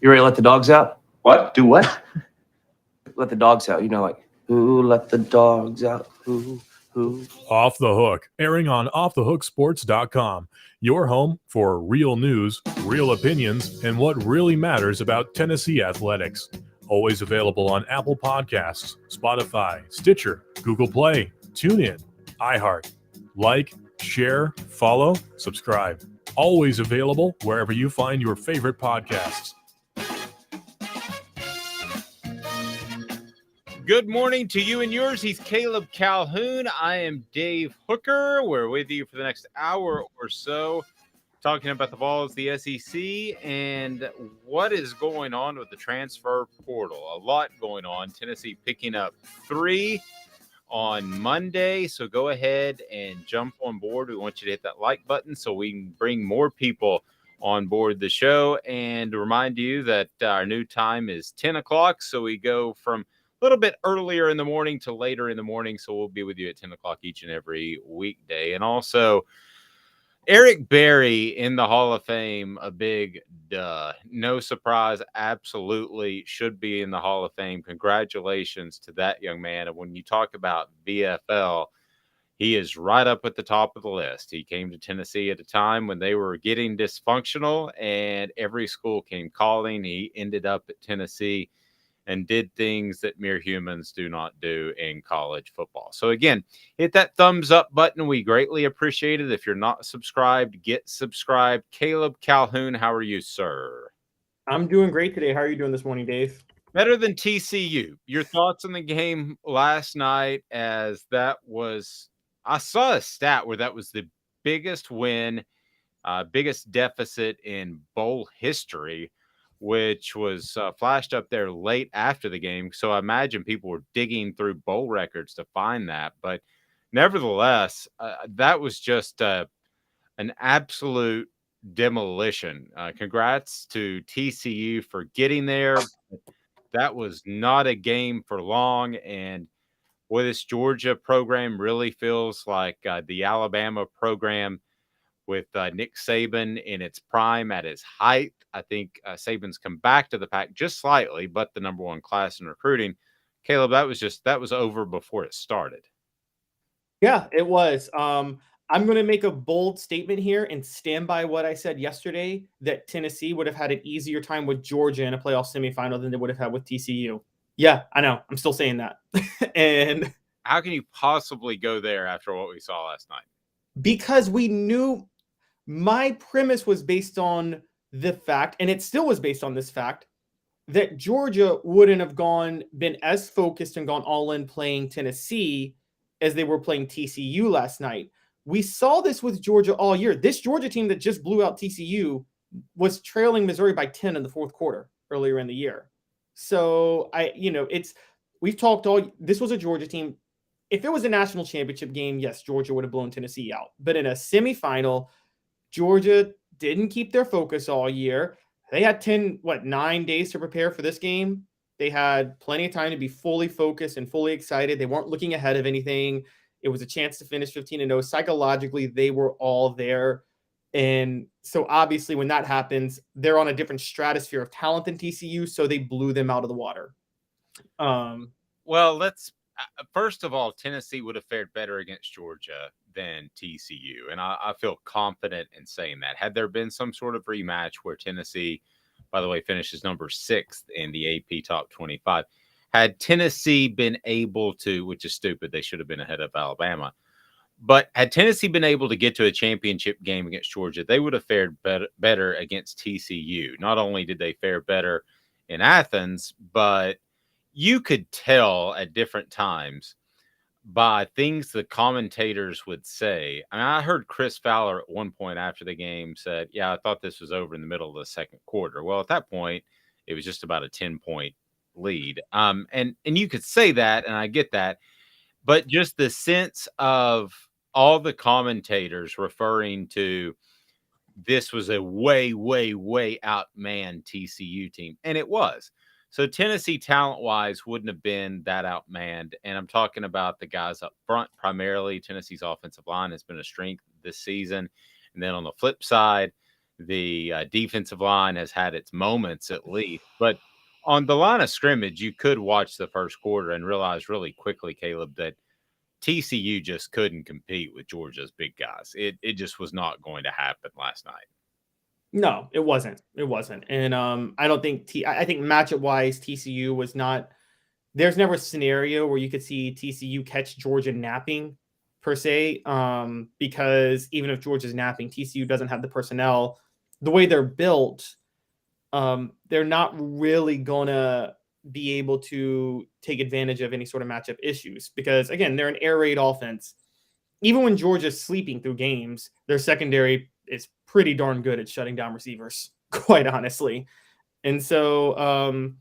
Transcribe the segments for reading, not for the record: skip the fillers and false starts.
You ready to let the dogs out? What? Do what? Let the dogs out. Like, who let the dogs out? Who? Off the Hook, airing on offthehooksports.com. Your home for real news, real opinions, and what really matters about Tennessee athletics. Always available on Apple Podcasts, Spotify, Stitcher, Google Play, TuneIn, iHeart. Like, share, follow, subscribe. Always available wherever you find your favorite podcasts. Good morning to you and yours. He's Caleb Calhoun. I am Dave Hooker. We're with you for the next hour or so, talking about the Vols, the SEC, and what is going on with the transfer portal. A lot going on. Tennessee picking up 3 on Monday, so go ahead and jump on board. We want you to hit that like button so we can bring more people on board the show, and remind you that our new time is 10 o'clock, so we go from a little bit earlier in the morning to later in the morning, so we'll be with you at 10 o'clock each and every weekday. And also, Eric Berry in the Hall of Fame, a big duh. No surprise, absolutely should be in the Hall of Fame. Congratulations to that young man. And when you talk about VFL, he is right up at the top of the list. He came to Tennessee at a time when they were getting dysfunctional and every school came calling. He ended up at Tennessee and did things that mere humans do not do in college football. So again, hit that thumbs up button. We greatly appreciate it. If you're not subscribed, get subscribed. Caleb Calhoun, how are you, sir? I'm doing great today. How are you doing this morning, Dave? Better than TCU. Your thoughts on the game last night, as that was, I saw a stat where that was the biggest win, biggest deficit in bowl history, which was flashed up there late after the game. So I imagine people were digging through bowl records to find that. But nevertheless, that was just an absolute demolition. Congrats to TCU for getting there. That was not a game for long. And boy, this Georgia program really feels like the Alabama program with Nick Saban in its prime at his height. I think Saban's come back to the pack just slightly, but the number one class in recruiting. Caleb, that was over before it started. Yeah, it was. I'm going to make a bold statement here and stand by what I said yesterday, that Tennessee would have had an easier time with Georgia in a playoff semifinal than they would have had with TCU. Yeah, I know. I'm still saying that. And how can you possibly go there after what we saw last night? Because we knew, my premise was based on the fact, and it still was based on this fact, that Georgia wouldn't have been as focused and gone all in playing Tennessee as they were playing TCU last night. We saw this with Georgia all year. This Georgia team that just blew out TCU was trailing Missouri by 10 in the fourth quarter earlier in the year. So we've talked this was a Georgia team. If it was a national championship game, yes, Georgia would have blown Tennessee out. But in a semifinal, Georgia didn't keep their focus all year. They had 9 days to prepare for this game. They had plenty of time to be fully focused and fully excited. They weren't looking ahead of anything. It was a chance to finish 15-0. Psychologically, they were all there. And so obviously when that happens, they're on a different stratosphere of talent than TCU, so they blew them out of the water. Well, let's first of all, Tennessee would have fared better against Georgia than TCU. And I feel confident in saying that. Had there been some sort of rematch where Tennessee, by the way, finishes number 6 in the AP Top 25, had Tennessee been able to, which is stupid, they should have been ahead of Alabama. But had Tennessee been able to get to a championship game against Georgia, they would have fared better against TCU. Not only did they fare better in Athens, but you could tell at different times by things the commentators would say. I mean, I heard Chris Fowler at one point after the game said, yeah, I thought this was over in the middle of the second quarter. Well, at that point, it was just about a 10-point lead. And you could say that, and I get that, but just the sense of all the commentators referring to this was a way, way, way outmanned TCU team. And it was. So Tennessee, talent-wise, wouldn't have been that outmanned. And I'm talking about the guys up front primarily. Tennessee's offensive line has been a strength this season. And then on the flip side, The defensive line has had its moments at least, but on the line of scrimmage, you could watch the first quarter and realize really quickly, Caleb, that TCU just couldn't compete with Georgia's big guys. It just was not going to happen last night. No, it wasn't. It wasn't. And I don't think I think matchup wise, TCU was not. There's never a scenario where you could see TCU catch Georgia napping per se, because even if Georgia's napping, TCU doesn't have the personnel. The way they're built, they're not really gonna be able to take advantage of any sort of matchup issues because again, they're an air raid offense. Even when Georgia's sleeping through games, their secondary is pretty darn good at shutting down receivers, quite honestly. And so,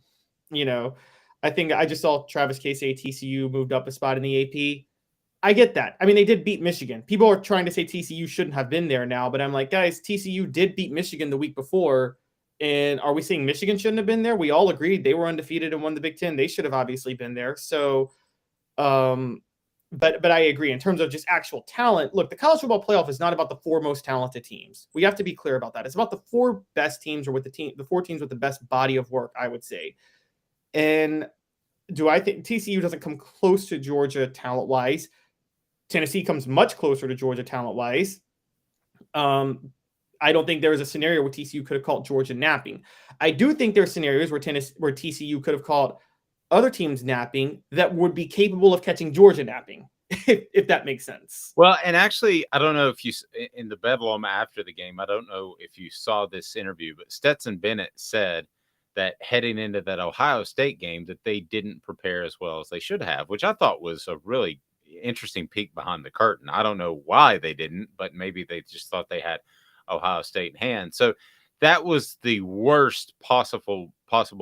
I think I just saw Travis K say TCU moved up a spot in the AP. I get that. I mean, they did beat Michigan. People are trying to say TCU shouldn't have been there now, but I'm like, guys, TCU did beat Michigan the week before. And are we saying Michigan shouldn't have been there? We all agreed they were undefeated and won the Big Ten. They should have obviously been there. So, but I agree in terms of just actual talent. Look, the college football playoff is not about the four most talented teams. We have to be clear about that. It's about the four best teams or with the four teams with the best body of work, I would say. And do I think TCU doesn't come close to Georgia talent-wise? Tennessee comes much closer to Georgia talent-wise. I don't think there was a scenario where TCU could have caught Georgia napping. I do think there are scenarios where TCU could have caught other teams napping that would be capable of catching Georgia napping, if that makes sense. Well, and actually, I don't know if you, in the bedlam after the game, I don't know if you saw this interview, but Stetson Bennett said that heading into that Ohio State game that they didn't prepare as well as they should have, which I thought was a really interesting peek behind the curtain. I don't know why they didn't, but maybe they just thought they had Ohio State in hand. So that was the worst possible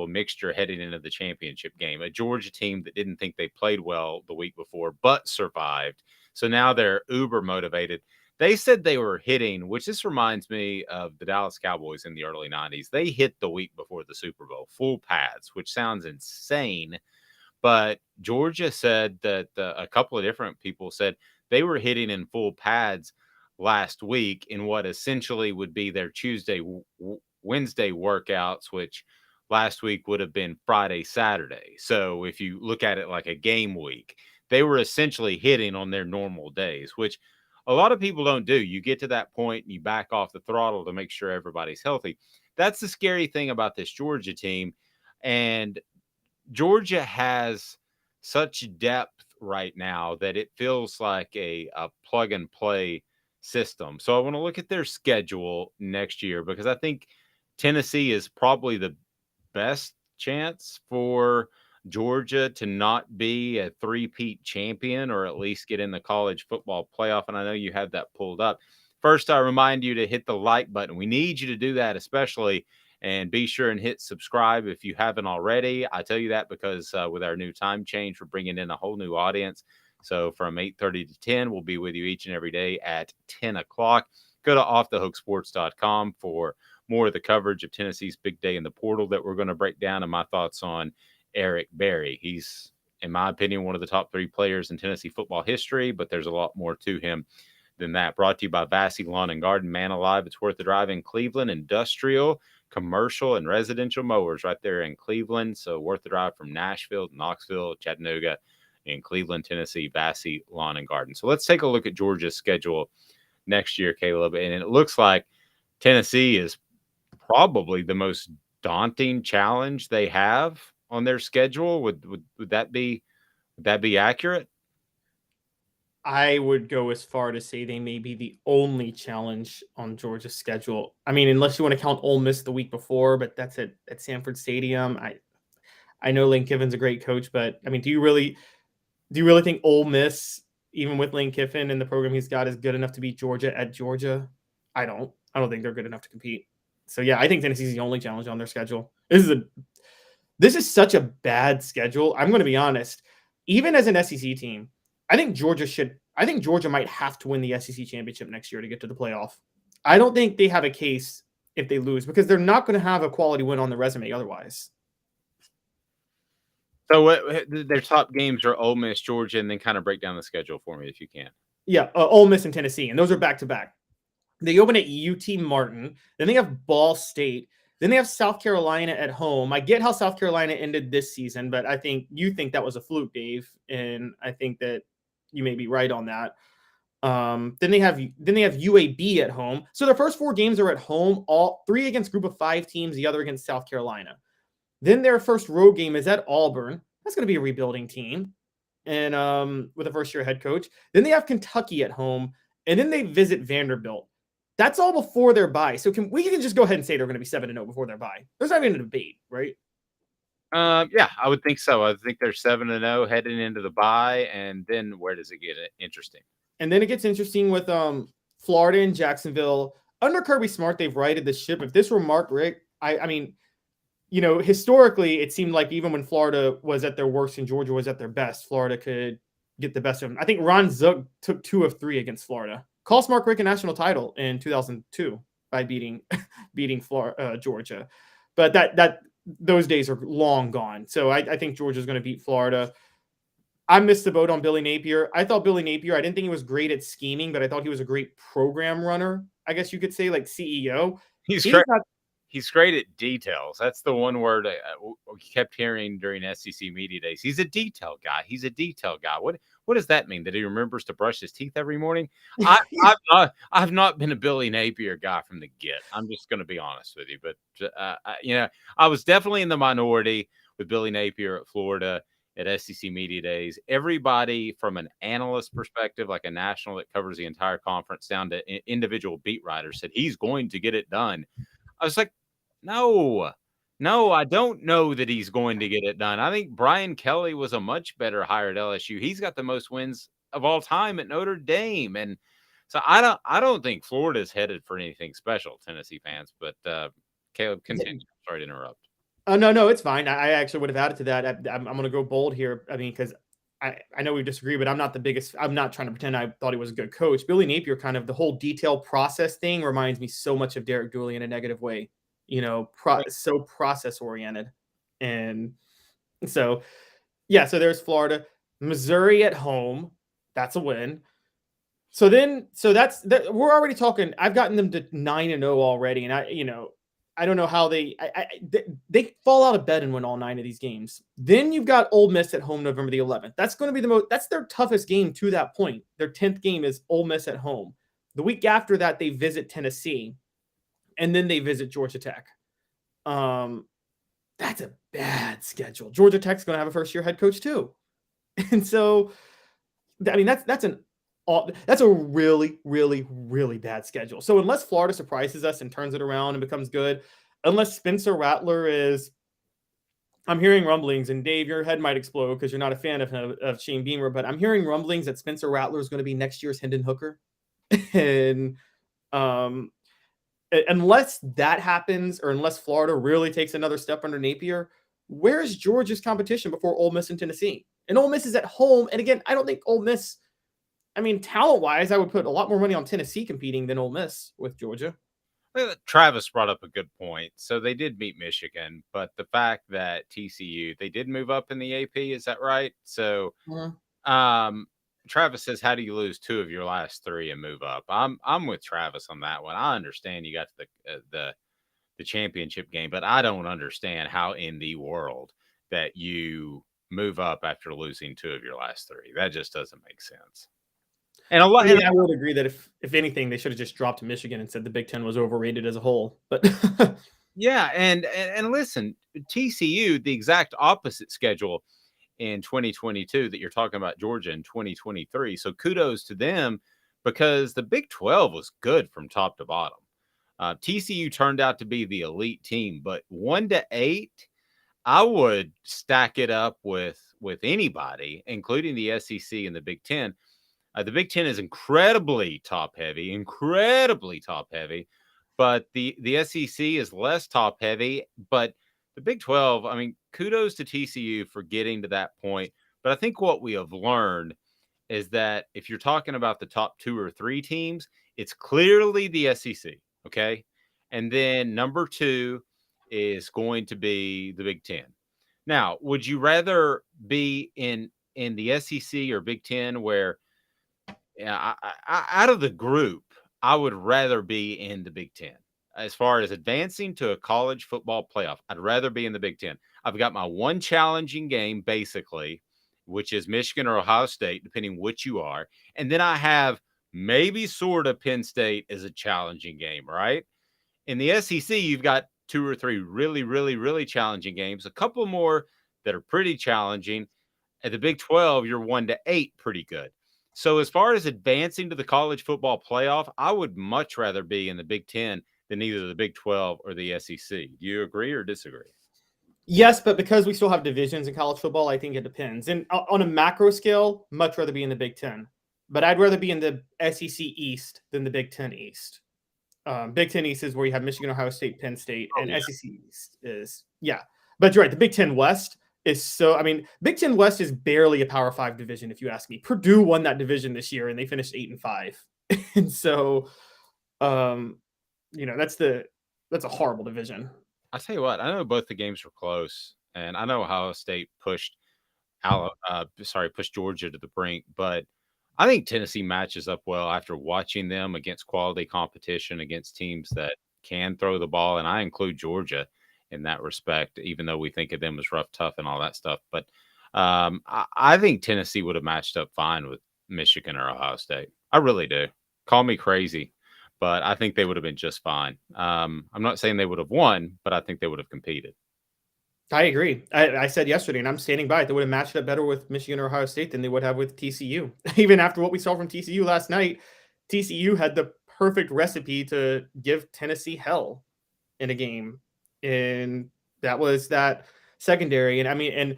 mixture heading into the championship game. A Georgia team that didn't think they played well the week before, but survived. So now they're uber motivated. They said they were hitting, which this reminds me of the Dallas Cowboys in the early 90s. They hit the week before the Super Bowl, full pads, which sounds insane. But Georgia said that a couple of different people said they were hitting in full pads last week in what essentially would be their Tuesday, Wednesday workouts, which last week would have been Friday, Saturday. So if you look at it like a game week, they were essentially hitting on their normal days, which a lot of people don't do. You get to that point and you back off the throttle to make sure everybody's healthy. That's the scary thing about this Georgia team. And Georgia has such depth right now that it feels like a plug and play system. So I want to look at their schedule next year because I think Tennessee is probably the best chance for Georgia to not be a three-peat champion or at least get in the college football playoff. And I know you have that pulled up. First, I remind you to hit the like button. We need you to do that, especially. And be sure and hit subscribe if you haven't already. I tell you that because with our new time change, we're bringing in a whole new audience. So from 8:30 to 10, we'll be with you each and every day at 10 o'clock. Go to offthehooksports.com for more of the coverage of Tennessee's big day in the portal that we're going to break down and my thoughts on Eric Berry. He's, in my opinion, one of the top 3 players in Tennessee football history, but there's a lot more to him than that. Brought to you by Vassy Lawn and Garden, Man Alive. It's worth the drive in Cleveland. Industrial, commercial, and residential mowers right there in Cleveland. So worth the drive from Nashville, Knoxville, Chattanooga, in Cleveland, Tennessee, Vassy Lawn and Garden. So let's take a look at Georgia's schedule next year, Caleb. And it looks like Tennessee is probably the most daunting challenge they have on their schedule. Would that be accurate? I would go as far to say they may be the only challenge on Georgia's schedule. I mean, unless you want to count Ole Miss the week before, but that's at Sanford Stadium. I know Lane Kiffin's a great coach, but I mean, do you really think Ole Miss, even with Lane Kiffin and the program he's got, is good enough to beat Georgia at Georgia? I don't think they're good enough to compete. So yeah, I think Tennessee's the only challenge on their schedule. This is such a bad schedule. I'm going to be honest. Even as an SEC team, I think Georgia might have to win the SEC championship next year to get to the playoff. I don't think they have a case if they lose because they're not going to have a quality win on the resume otherwise. So their top games are Ole Miss, Georgia, and then kind of break down the schedule for me if you can. Yeah, Ole Miss and Tennessee, and those are back-to-back. They open at UT Martin. Then they have Ball State. Then they have South Carolina at home. I get how South Carolina ended this season, but I think you think that was a fluke, Dave, and I think that you may be right on that. Then they have UAB at home. So their first 4 games are at home, all 3 against Group of 5 teams, the other against South Carolina. Then their first road game is at Auburn. That's going to be a rebuilding team, and with a first-year head coach. Then they have Kentucky at home, and then they visit Vanderbilt. That's all before their bye. So we can just go ahead and say they're going to be 7-0 before their bye. There's not even a debate, right? Yeah, I would think so. I think they're 7-0 heading into the bye, and then where does it get interesting? And then it gets interesting with Florida and Jacksonville. Under Kirby Smart, they've righted the ship. If this were Mark Richt, I mean, historically, it seemed like even when Florida was at their worst and Georgia was at their best, Florida could get the best of them. I think Ron Zook took 2 of 3 against Florida. Cost Mark Richt a national title in 2002 by beating Georgia. But that those days are long gone. So I think Georgia's going to beat Florida. I missed the boat on Billy Napier. I thought Billy Napier, I didn't think he was great at scheming, but I thought he was a great program runner, I guess you could say, like CEO. He's great at details. That's the one word we kept hearing during SEC media days. He's a detail guy. He's a detail guy. What does that mean? That he remembers to brush his teeth every morning? I've not been a Billy Napier guy from the get. I'm just going to be honest with you. But I was definitely in the minority with Billy Napier at Florida at SEC media days. Everybody from an analyst perspective, like a national that covers the entire conference, down to individual beat writers, said he's going to get it done. I was like, no, I don't know that he's going to get it done. I think Brian Kelly was a much better hire at LSU. He's got the most wins of all time at Notre Dame. And so I don't think Florida's headed for anything special, Tennessee fans. But Caleb, continue. Sorry to interrupt. No, it's fine. I actually would have added to that. I'm going to go bold here. I mean, because I know we disagree, but I'm not trying to pretend I thought he was a good coach. Billy Napier, kind of the whole detail process thing, reminds me so much of Derek Dooley in a negative way, so process oriented. And so, yeah, so there's Florida, Missouri at home. That's a win. So we're already talking. I've gotten them to 9-0 already. And I don't know how they fall out of bed and win all 9 of these games. Then you've got Ole Miss at home November the 11th. That's going to be that's their toughest game to that point. Their 10th game is Ole Miss at home. The week after that, they visit Tennessee, and then they visit Georgia Tech. That's a bad schedule. Georgia Tech's going to have a first-year head coach too. And so, I mean, that's a really, really, really bad schedule. So unless Florida surprises us and turns it around and becomes good, unless Spencer Rattler is, I'm hearing rumblings, and Dave, your head might explode because you're not a fan of Shane Beamer, but I'm hearing rumblings that Spencer Rattler is going to be next year's Hendon Hooker. And unless that happens, or unless Florida really takes another step under Napier, where's Georgia's competition before Ole Miss and Tennessee? And Ole Miss is at home. And again, I don't think Ole Miss, I mean, talent-wise, I would put a lot more money on Tennessee competing than Ole Miss with Georgia. Travis brought up a good point. So they did beat Michigan, but the fact that TCU, they did move up in the AP, is that right? So Travis says, how do you lose 2 of your last 3 and move up? I'm with Travis on that one. I understand you got to the championship game, but I don't understand how in the world that you move up after losing 2 of your last 3. That just doesn't make sense. And I would agree that if anything, they should have just dropped Michigan and said the Big Ten was overrated as a whole. But yeah, and listen, TCU, the exact opposite schedule in 2022 that you're talking about Georgia in 2023. So kudos to them, because the Big 12 was good from top to bottom. TCU turned out to be the elite team, but 1-8, I would stack it up with anybody, including the SEC and the Big Ten. The Big Ten is incredibly top heavy, but the SEC is less top heavy. But the Big 12, I mean, kudos to TCU for getting to that point. But I think what we have learned is that if you're talking about the top 2 or 3 teams, it's clearly the SEC, okay? And then number 2 is going to be the Big Ten. Now, would you rather be in the SEC or Big Ten where out of the group, I would rather be in the Big Ten. As far as advancing to a college football playoff, I'd rather be in the Big Ten. I've got my one challenging game, basically, which is Michigan or Ohio State, depending which you are. And then I have maybe sort of Penn State as a challenging game, right? In the SEC, you've got 2 or 3 really, really, really challenging games, a couple more that are pretty challenging. At the Big 12, you're 1 to 8 pretty good. So as far as advancing to the college football playoff, I would much rather be in the Big 10 than either the Big 12 or the SEC. Do you agree or disagree? Yes, but because we still have divisions in college football, I think it depends. And on a macro scale, much rather be in the Big Ten. But I'd rather be in the SEC East than the Big Ten East. Big Ten East is where you have Michigan, Ohio State, Penn State, and SEC East is, yeah. But you're right. The Big Ten West is so, I mean, Big Ten West is barely a Power 5 division, if you ask me. Purdue won that division this year, and they finished 8-5. And so, that's a horrible division. I tell you what, I know both the games were close, and I know Ohio State pushed Georgia to the brink, but I think Tennessee matches up well after watching them against quality competition against teams that can throw the ball, and I include Georgia in that respect, even though we think of them as rough, tough, and all that stuff. But I think Tennessee would have matched up fine with Michigan or Ohio State. I really do. Call me crazy, but I think they would have been just fine. I'm not saying they would have won, but I think they would have competed. I agree. I said yesterday, and I'm standing by it, they would have matched up better with Michigan or Ohio State than they would have with TCU. Even after what we saw from TCU last night, TCU had the perfect recipe to give Tennessee hell in a game. And that was that secondary. And I mean,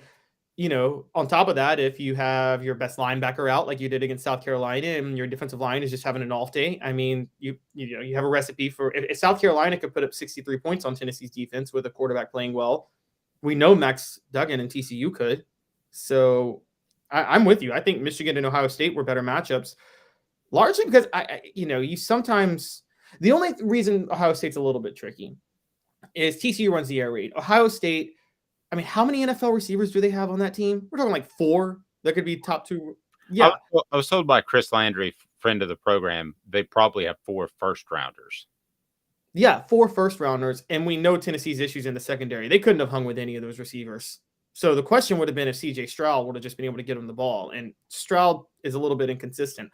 on top of that, if you have your best linebacker out like you did against South Carolina and your defensive line is just having an off day, I mean, you have a recipe for if South Carolina could put up 63 points on Tennessee's defense with a quarterback playing well, we know Max Duggan and TCU could. So I'm with you. I think Michigan and Ohio State were better matchups, largely because you sometimes the only reason Ohio State's a little bit tricky is TCU runs the air raid. Ohio State, I mean, how many NFL receivers do they have on that team? We're talking like 4 that could be top 2. Yeah. I was told by Chris Landry, friend of the program, they probably have 4 first-rounders. Yeah, 4 first-rounders, and we know Tennessee's issues in the secondary. They couldn't have hung with any of those receivers. So the question would have been if C.J. Stroud would have just been able to get him the ball, and Stroud is a little bit inconsistent.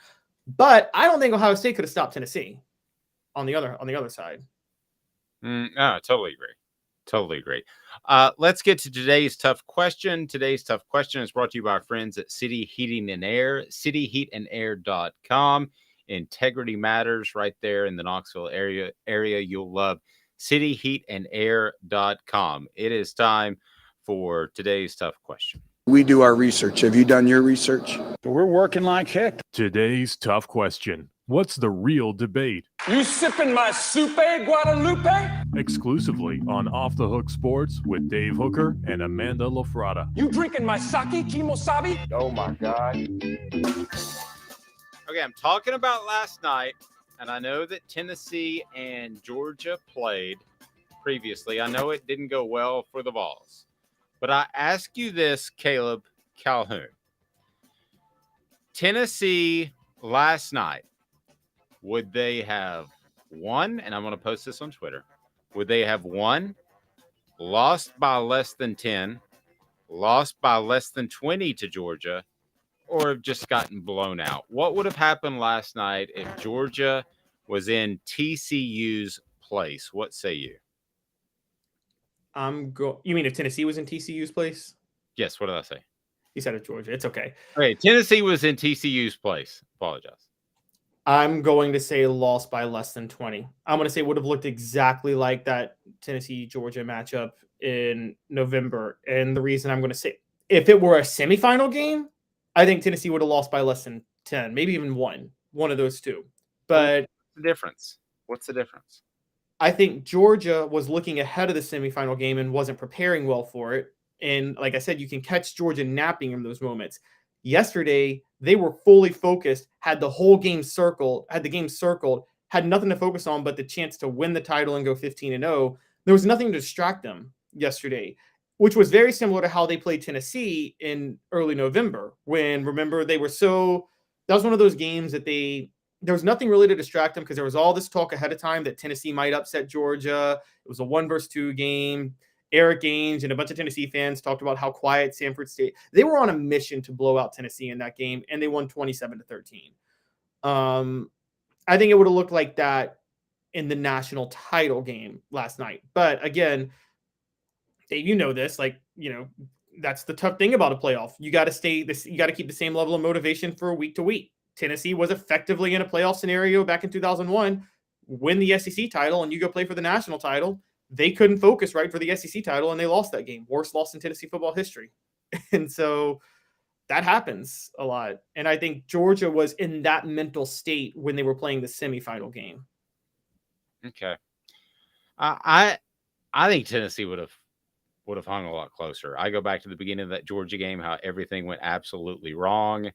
But I don't think Ohio State could have stopped Tennessee on the other side. I totally agree. Let's get to today's tough question. Today's tough question is brought to you by our friends at City Heating and Air, cityheatandair.com. Integrity matters right there in the Knoxville area. You'll love cityheatandair.com. It is time for today's tough question. We do our research. Have you done your research? We're working like heck. Today's tough question. What's the real debate? You sipping my soupe, Guadalupe? Exclusively on Off the Hook Sports with Dave Hooker and Amanda LaFrada. You drinking my sake, kimosabi? Oh my God. Okay, I'm talking about last night, and I know that Tennessee and Georgia played previously. I know it didn't go well for the Vols. But I ask you this, Caleb Calhoun. Tennessee last night, would they have won? And I'm going to post this on Twitter. Would they have won, lost by less than 10, lost by less than 20 to Georgia, or have just gotten blown out? What would have happened last night if Georgia was in TCU's place? What say you? You mean if Tennessee was in TCU's place? Yes, what did I say? You said it, Georgia. It's okay. Okay, Tennessee was in TCU's place. Apologize. I'm going to say lost by less than 20. I'm going to say it would have looked exactly like that Tennessee-Georgia matchup in November. And the reason I'm going to say, if it were a semifinal game, I think Tennessee would have lost by less than 10, maybe even one of those two. But what's the difference? What's the difference? I think Georgia was looking ahead of the semifinal game and wasn't preparing well for it. And like I said, you can catch Georgia napping in those moments. Yesterday, they were fully focused, had the game circled, had nothing to focus on but the chance to win the title and go 15-0. There was nothing to distract them yesterday, which was very similar to how they played Tennessee in early November when, remember, that was one of those games that they there was nothing really to distract them because there was all this talk ahead of time that Tennessee might upset Georgia. It was a 1-2 game. Eric Ainge and a bunch of Tennessee fans talked about how quiet Sanford State. They were on a mission to blow out Tennessee in that game, and they won 27-13. I think it would have looked like that in the national title game last night. But again, Dave, you know this, that's the tough thing about a playoff. You got to keep the same level of motivation for week to week. Tennessee was effectively in a playoff scenario back in 2001, win the SEC title, and you go play for the national title. They couldn't focus right for the SEC title, and they lost that game. Worst loss in Tennessee football history. And so that happens a lot. And I think Georgia was in that mental state when they were playing the semifinal game. Okay. I think Tennessee would have hung a lot closer. I go back to the beginning of that Georgia game, how everything went absolutely wrong.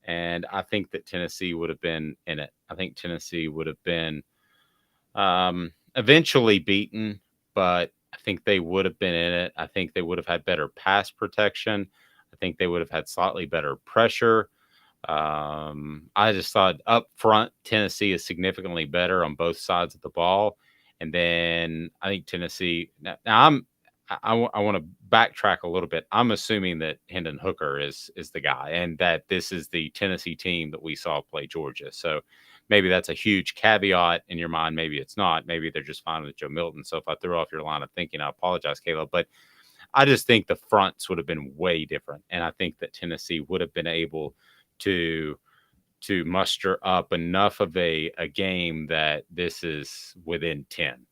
And I think that Tennessee would have been in it. I think Tennessee would have been eventually beaten, but I think they would have been in it. I think they would have had better pass protection. I think they would have had slightly better pressure. I just thought up front, Tennessee is significantly better on both sides of the ball. And then I think Tennessee, I want to backtrack a little bit. I'm assuming that Hendon Hooker is the guy, and that this is the Tennessee team that we saw play Georgia. So maybe that's a huge caveat in your mind. Maybe it's not. Maybe they're just fine with Joe Milton. So if I threw off your line of thinking, I apologize, Caleb. But I just think the fronts would have been way different, and I think that Tennessee would have been able to muster up enough of a game that this is within 10.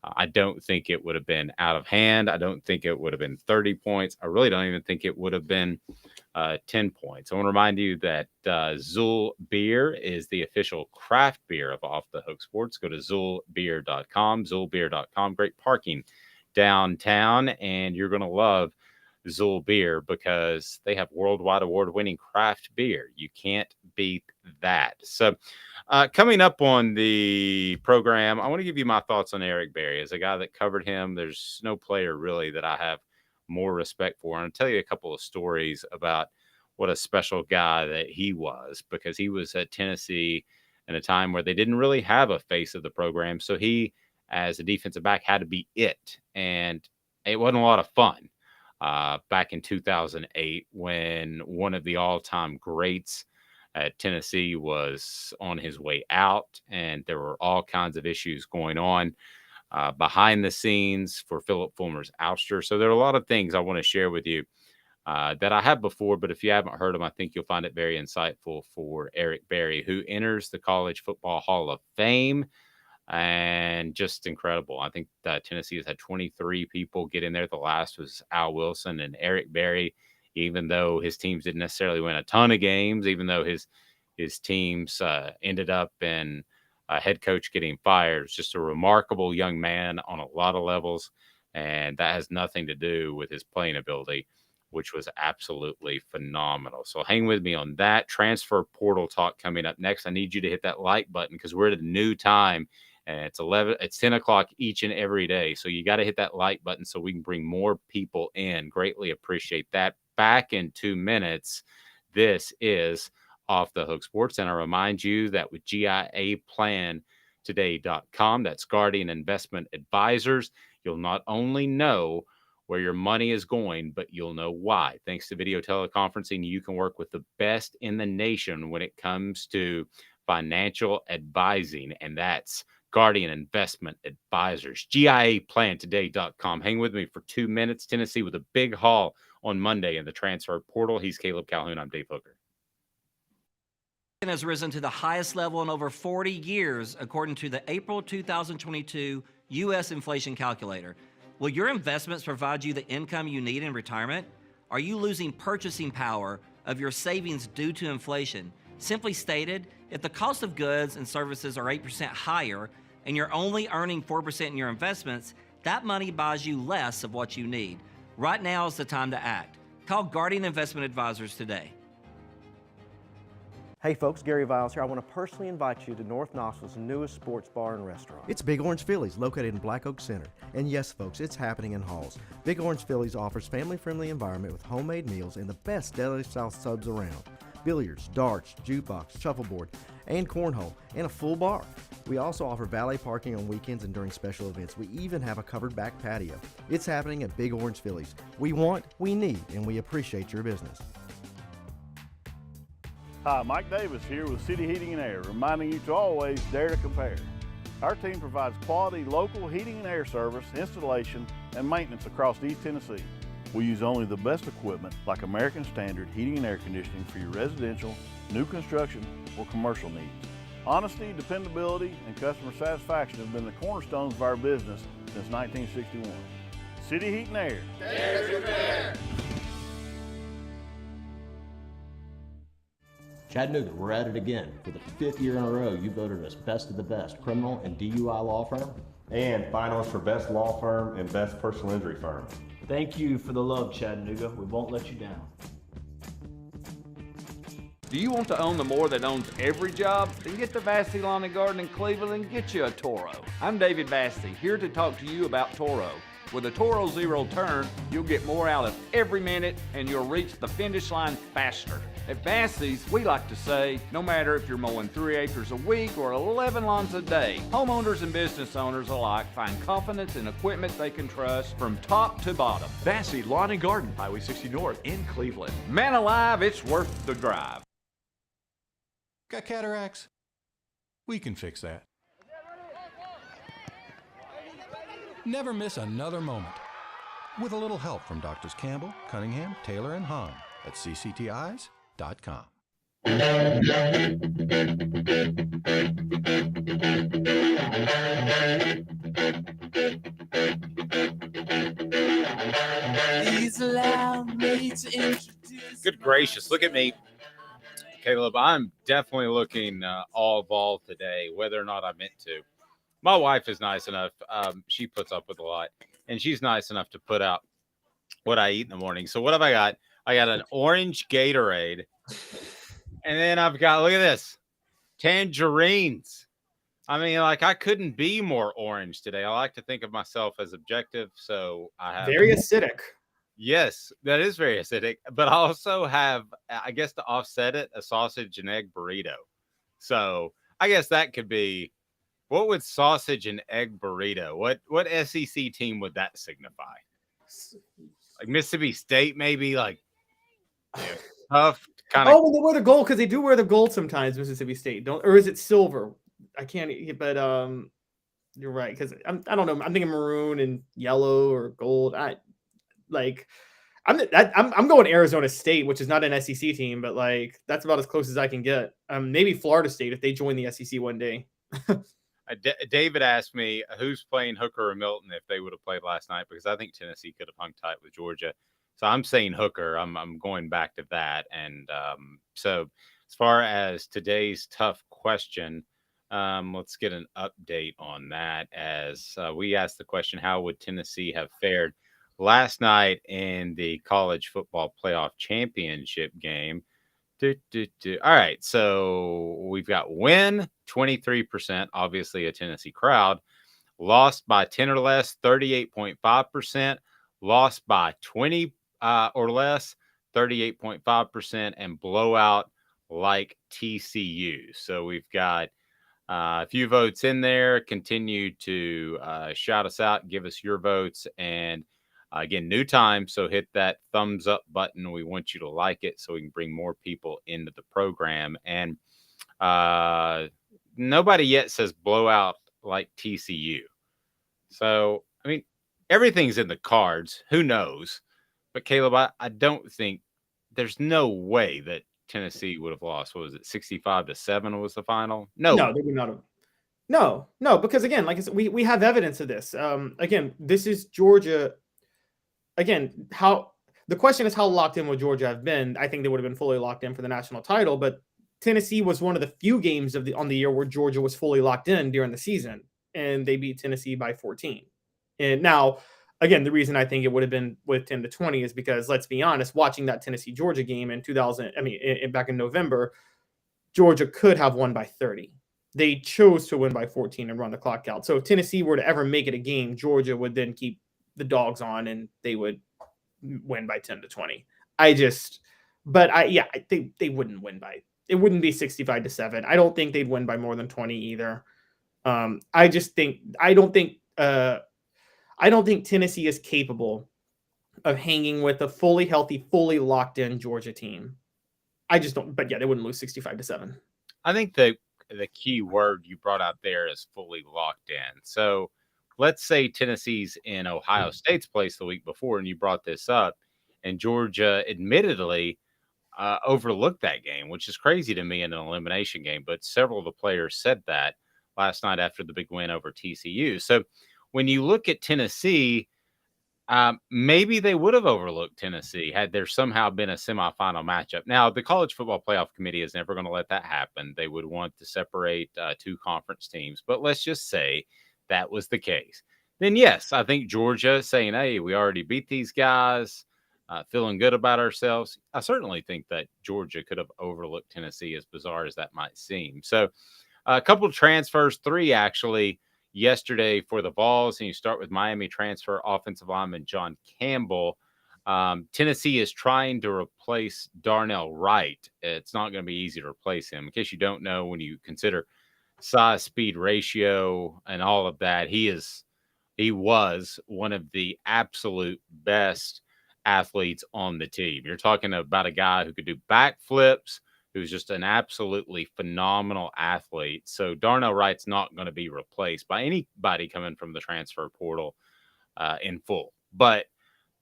I don't think it would have been out of hand. I don't think it would have been 30 points. I really don't even think it would have been 10 points. I want to remind you that Zool Beer is the official craft beer of Off the Hook Sports. Go to ZoolBeer.com, ZoolBeer.com. Great parking downtown, and you're going to love Zool Beer because they have worldwide award-winning craft beer. You can't beat that. So coming up on the program, I want to give you my thoughts on Eric Berry. As a guy that covered him, there's no player really that I have more respect for. And I'll tell you a couple of stories about what a special guy that he was, because he was at Tennessee in a time where they didn't really have a face of the program. So he, as a defensive back, had to be it. And it wasn't a lot of fun. Back in 2008, when one of the all-time greats at Tennessee was on his way out, and there were all kinds of issues going on behind the scenes for Philip Fulmer's ouster. So there are a lot of things I want to share with you that I have before, but if you haven't heard them, I think you'll find it very insightful for Eric Berry, who enters the College Football Hall of Fame. And just incredible. I think that Tennessee has had 23 people get in there. The last was Al Wilson, and Eric Berry, even though his teams didn't necessarily win a ton of games, even though his teams ended up in a head coach getting fired. It's just a remarkable young man on a lot of levels, and that has nothing to do with his playing ability, which was absolutely phenomenal. So hang with me on that. Transfer portal talk coming up next. I need you to hit that like button because we're at a new time. And it's 10 o'clock each and every day. So you got to hit that like button so we can bring more people in. Greatly appreciate that. Back in 2 minutes. This is Off the Hook Sports. And I remind you that with GIAplantoday.com, that's Guardian Investment Advisors, you'll not only know where your money is going, but you'll know why. Thanks to video teleconferencing, you can work with the best in the nation when it comes to financial advising. And that's Guardian Investment Advisors, GIAplantoday.com. Hang with me for 2 minutes. Tennessee with a big haul on Monday in the transfer portal. He's Caleb Calhoun. I'm Dave Hooker. Has risen to the highest level in over 40 years, according to the April 2022 U.S. inflation calculator. Will your investments provide you the income you need in retirement? Are you losing purchasing power of your savings due to inflation? Simply stated, if the cost of goods and services are 8% higher and you're only earning 4% in your investments, that money buys you less of what you need. Right now is the time to act. Call Guardian Investment Advisors today. Hey folks, Gary Viles here. I want to personally invite you to North Knoxville's newest sports bar and restaurant. It's Big Orange Phillies, located in Black Oak Center. And yes folks, it's happening in Halls. Big Orange Phillies offers family-friendly environment with homemade meals and the best deli style subs around. billiards, darts, jukebox, shuffleboard, and cornhole, and a full bar. We also offer valet parking on weekends and during special events. We even have a covered back patio. It's happening at Big Orange Phillies. We want, we need, and we appreciate your business. Hi, Mike Davis here with City Heating and Air, reminding you to always dare to compare. Our team provides quality local heating and air service, installation, and maintenance across East Tennessee. We use only the best equipment like American Standard heating and air conditioning for your residential, new construction, or commercial needs. Honesty, dependability, and customer satisfaction have been the cornerstones of our business since 1961. City Heat and Air. Dare to compare. Chattanooga, we're at it again. For the 5th year in a row, you voted us best of the best criminal and DUI law firm. And finalists for best law firm and best personal injury firm. Thank you for the love, Chattanooga. We won't let you down. Do you want to own the more that owns every job? Then get to Vassey Lawn and Garden in Cleveland and get you a Toro. I'm David Vassey, here to talk to you about Toro. With a Toro Zero Turn, you'll get more out of every minute and you'll reach the finish line faster. At Vassey's, we like to say, no matter if you're mowing 3 acres a week or 11 lawns a day, homeowners and business owners alike find confidence in equipment they can trust from top to bottom. Vassey Lawn and Garden, Highway 60 North in Cleveland. Man alive, it's worth the drive. Got cataracts? We can fix that. Never miss another moment. With a little help from Doctors Campbell, Cunningham, Taylor, and Hahn at cctis.com. Please allow me to introduce. Good gracious, look at me. Caleb, I'm definitely looking all Vol today, whether or not I meant to. My wife is nice enough. She puts up with a lot, and she's nice enough to put out what I eat in the morning. So what have I got? I got an orange Gatorade, and then I've got, look at this, tangerines. I mean, like, I couldn't be more orange today. I like to think of myself as objective, so I have very acidic. Yes, that is very acidic, but I also have, I guess to offset it, a sausage and egg burrito. So I guess that could be, what would sausage and egg burrito? What SEC team would that signify? Like Mississippi State, maybe, like, tough kind of. Oh, well, they wear the gold because they do wear the gold sometimes. Mississippi State don't, or is it silver? I can't. But you're right, because I don't know. I'm thinking maroon and yellow or gold. I'm going Arizona State, which is not an SEC team, but like that's about as close as I can get. Maybe Florida State if they join the SEC one day. David asked me who's playing Hooker or Milton if they would have played last night, because I think Tennessee could have hung tight with Georgia. So I'm saying Hooker. I'm going back to that. And so as far as today's tough question, let's get an update on that. As we asked the question, how would Tennessee have fared last night in the college football playoff championship game? All right, so we've got win 23%, obviously a Tennessee crowd. Lost by 10 or less, 38.5%. Lost by 20 or less, 38.5%, and blowout like TCU. So we've got a few votes in there. Continue to shout us out, give us your votes, and again, new time, so hit that thumbs up button. We want you to like it so we can bring more people into the program. And nobody yet says blowout like TCU. So, I mean, everything's in the cards. Who knows? But, Caleb, I don't think there's no way that Tennessee would have lost. What was it, 65-7 was the final? No, they would not have. No, because, again, like I said, we have evidence of this. Again, this is Georgia. Again, the question is how locked in would Georgia have been? I think they would have been fully locked in for the national title, but Tennessee was one of the few games on the year where Georgia was fully locked in during the season, and they beat Tennessee by 14. And now, again, the reason I think it would have been with 10-20 is because, let's be honest, watching that Tennessee Georgia game in back in November, Georgia could have won by 30. They chose to win by 14 and run the clock out. So if Tennessee were to ever make it a game, Georgia would then keep the dogs on and they would win by 10-20. But I think they wouldn't win by. It wouldn't be 65-7. I don't think they'd win by more than 20 either. I don't think Tennessee is capable of hanging with a fully healthy, fully locked in Georgia team. I just don't. But yeah, they wouldn't lose 65-7. I think the key word you brought out there is fully locked in. So let's say Tennessee's in Ohio State's place the week before, and you brought this up, and Georgia admittedly overlooked that game, which is crazy to me in an elimination game. But several of the players said that last night after the big win over TCU. So when you look at Tennessee, maybe they would have overlooked Tennessee had there somehow been a semifinal matchup. Now, the College Football Playoff Committee is never going to let that happen. They would want to separate two conference teams. But let's just say that was the case. Then, yes, I think Georgia saying, hey, we already beat these guys, feeling good about ourselves. I certainly think that Georgia could have overlooked Tennessee, as bizarre as that might seem. So a couple of transfers, 3 actually, yesterday for the Vols, and you start with Miami transfer offensive lineman John Campbell. Tennessee is trying to replace Darnell Wright. It's not going to be easy to replace him. In case you don't know, when you consider size, speed ratio, and all of that, he was one of the absolute best athletes on the team. You're talking about a guy who could do backflips, who's just an absolutely phenomenal athlete. So Darnell Wright's not going to be replaced by anybody coming from the transfer portal in full. But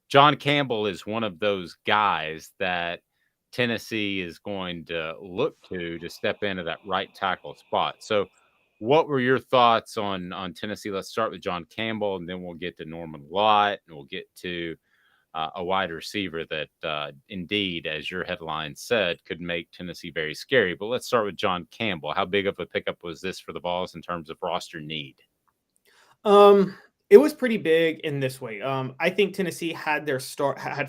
John Campbell is one of those guys that Tennessee is going to look to step into that right tackle spot. So what were your thoughts on Tennessee? Let's start with John Campbell, and then we'll get to Norman Lott, and we'll get to a wide receiver that indeed, as your headline said, could make Tennessee very scary. But let's start with John Campbell. How big of a pickup was this for the Vols in terms of roster need? It was pretty big in this way. I think Tennessee had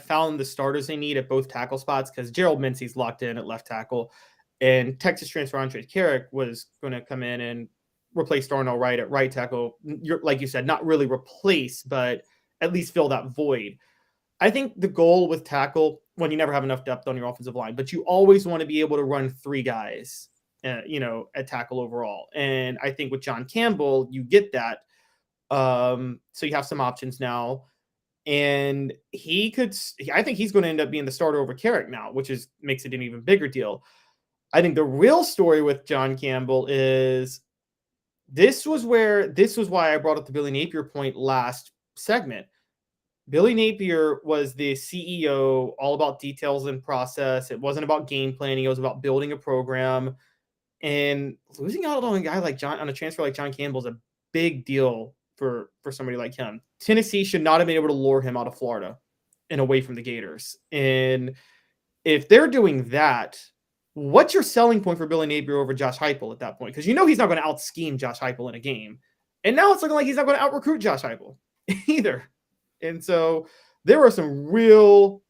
found the starters they need at both tackle spots, because Gerald Mincey's locked in at left tackle, and Texas transfer Andre Carrick was going to come in and replace Darnell Wright at right tackle. Like you said, not really replace, but at least fill that void. I think the goal with tackle, when you never have enough depth on your offensive line, but you always want to be able to run 3 guys, at tackle overall. And I think with John Campbell, you get that. So you have some options now, and I think he's going to end up being the starter over Carrick now, which makes it an even bigger deal. I think the real story with John Campbell is this was why I brought up the Billy Napier point last segment. Billy Napier was the CEO, all about details and process. It wasn't about game planning. It was about building a program. And losing out on a guy like on a transfer like John Campbell is a big deal for somebody like him. Tennessee should not have been able to lure him out of Florida and away from the Gators. And if they're doing that, what's your selling point for Billy Napier over Josh Heupel at that point? Because he's not going to out-scheme Josh Heupel in a game. And now it's looking like he's not going to out-recruit Josh Heupel either. And so there were some real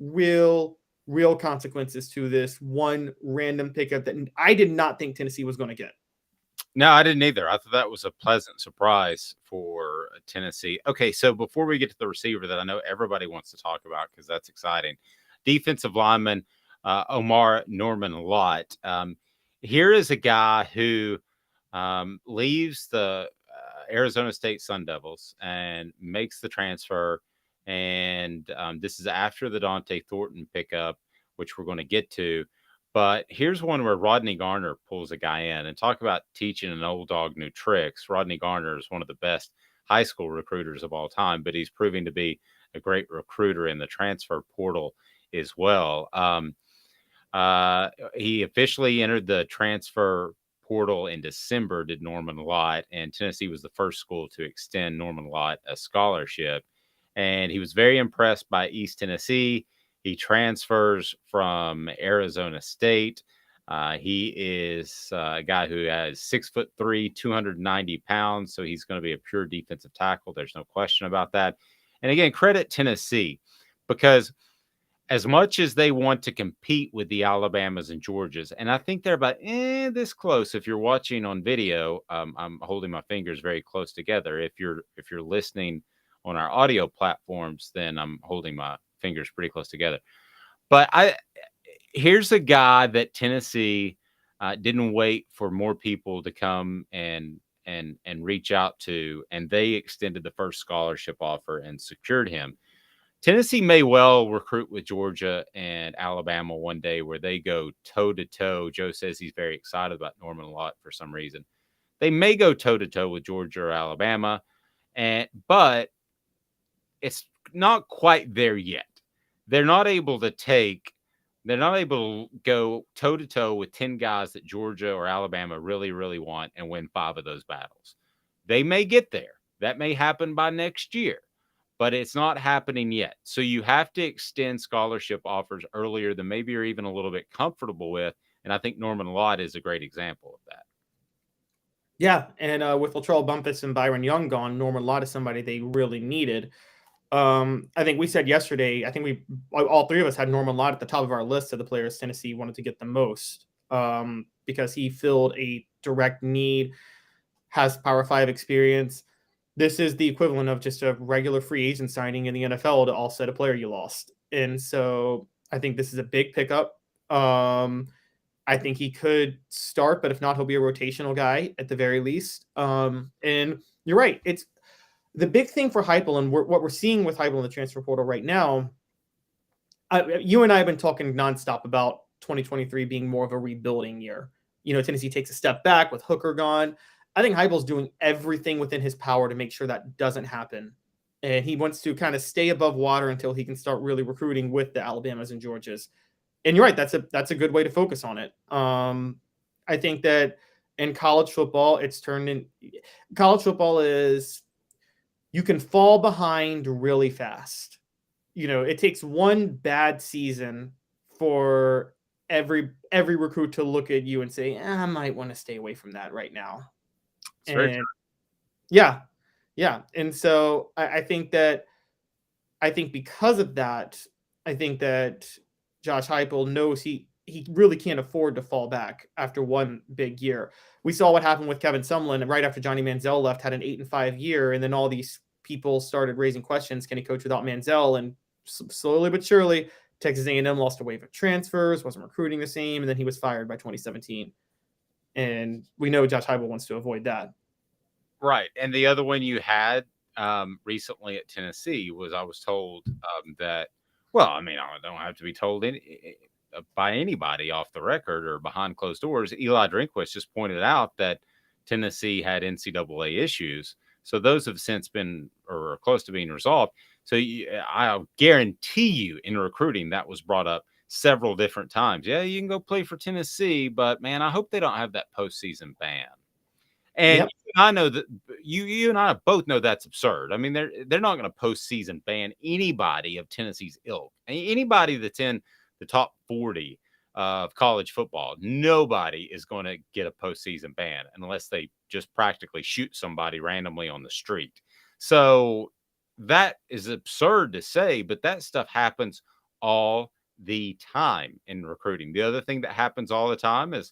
consequences to this one random pickup that I did not think Tennessee was going to get. No, I didn't either. I thought that was a pleasant surprise for Tennessee. Okay, so before we get to the receiver that I know everybody wants to talk about, because that's exciting, defensive lineman Omar Norman Lott. Here is a guy who leaves the Arizona State Sun Devils and makes the transfer. And this is after the Dante Thornton pickup, which we're going to get to. But here's one where Rodney Garner pulls a guy in, and talk about teaching an old dog new tricks. Rodney Garner is one of the best high school recruiters of all time, but he's proving to be a great recruiter in the transfer portal as well. He officially entered the transfer portal in December, did Norman Lott, and Tennessee was the first school to extend Norman Lott a scholarship. And he was very impressed by East Tennessee. He transfers from Arizona State. He is a guy who has 6'3", 290 pounds. So he's going to be a pure defensive tackle. There's no question about that. And again, credit Tennessee, because as much as they want to compete with the Alabamas and Georgias, and I think they're about this close. If you're watching on video, I'm holding my fingers very close together. If you're listening on our audio platforms, then I'm holding my fingers pretty close together. But here's a guy that Tennessee didn't wait for more people to come and reach out to, and they extended the first scholarship offer and secured him. Tennessee may well recruit with Georgia and Alabama one day where they go toe to toe. Joe says he's very excited about Norman Lott for some reason. They may go toe to toe with Georgia or Alabama, but it's not quite there yet. They're not able to go toe to toe with 10 guys that Georgia or Alabama really, really want and win 5 of those battles. They may get there. That may happen by next year, but it's not happening yet. So you have to extend scholarship offers earlier than maybe you're even a little bit comfortable with. And I think Norman Lott is a great example of that. Yeah, and with Latrell Bumpus and Byron Young gone, Norman Lott is somebody they really needed. I think we said yesterday, I think all three of us had Norman Lott at the top of our list of the players Tennessee wanted to get the most, because he filled a direct need, has Power 5 experience. This is the equivalent of just a regular free agent signing in the NFL to offset a player you lost. And so I think this is a big pickup. I think he could start, but if not, he'll be a rotational guy at the very least. And you're right. It's the big thing for Heupel, and what we're seeing with Heupel in the transfer portal right now. You and I have been talking nonstop about 2023 being more of a rebuilding year. Tennessee takes a step back with Hooker gone. I think Heupel's doing everything within his power to make sure that doesn't happen. And he wants to kind of stay above water until he can start really recruiting with the Alabamas and Georgias. And you're right, that's a good way to focus on it. I think that in college football, college football is, you can fall behind really fast. It takes one bad season for every recruit to look at you and say, I might want to stay away from that right now. And yeah. And so I think because of that, I think that Josh Heupel knows he really can't afford to fall back after one big year. We saw what happened with Kevin Sumlin, and right after Johnny Manziel left, had an 8-5 year, and then all these people started raising questions: can he coach without Manziel? And slowly but surely, Texas A&M lost a wave of transfers, wasn't recruiting the same, and then he was fired by 2017. And we know Josh Heupel wants to avoid that. Right. And the other one you had recently at Tennessee was, I was told that, well, I mean, I don't have to be told by anybody off the record or behind closed doors. Eli Drinkwitz just pointed out that Tennessee had NCAA issues. So those have since been, or are close to being resolved. So I'll guarantee you in recruiting that was brought up several different times. Yeah, you can go play for Tennessee, but man, I hope they don't have that postseason ban. And I know that you and I both know that's absurd. I mean, they're not going to postseason ban anybody of Tennessee's ilk. Anybody that's in the top 40 of college football, nobody is going to get a postseason ban unless they just practically shoot somebody randomly on the street. So that is absurd to say, but that stuff happens all the time in recruiting. The other thing that happens all the time is,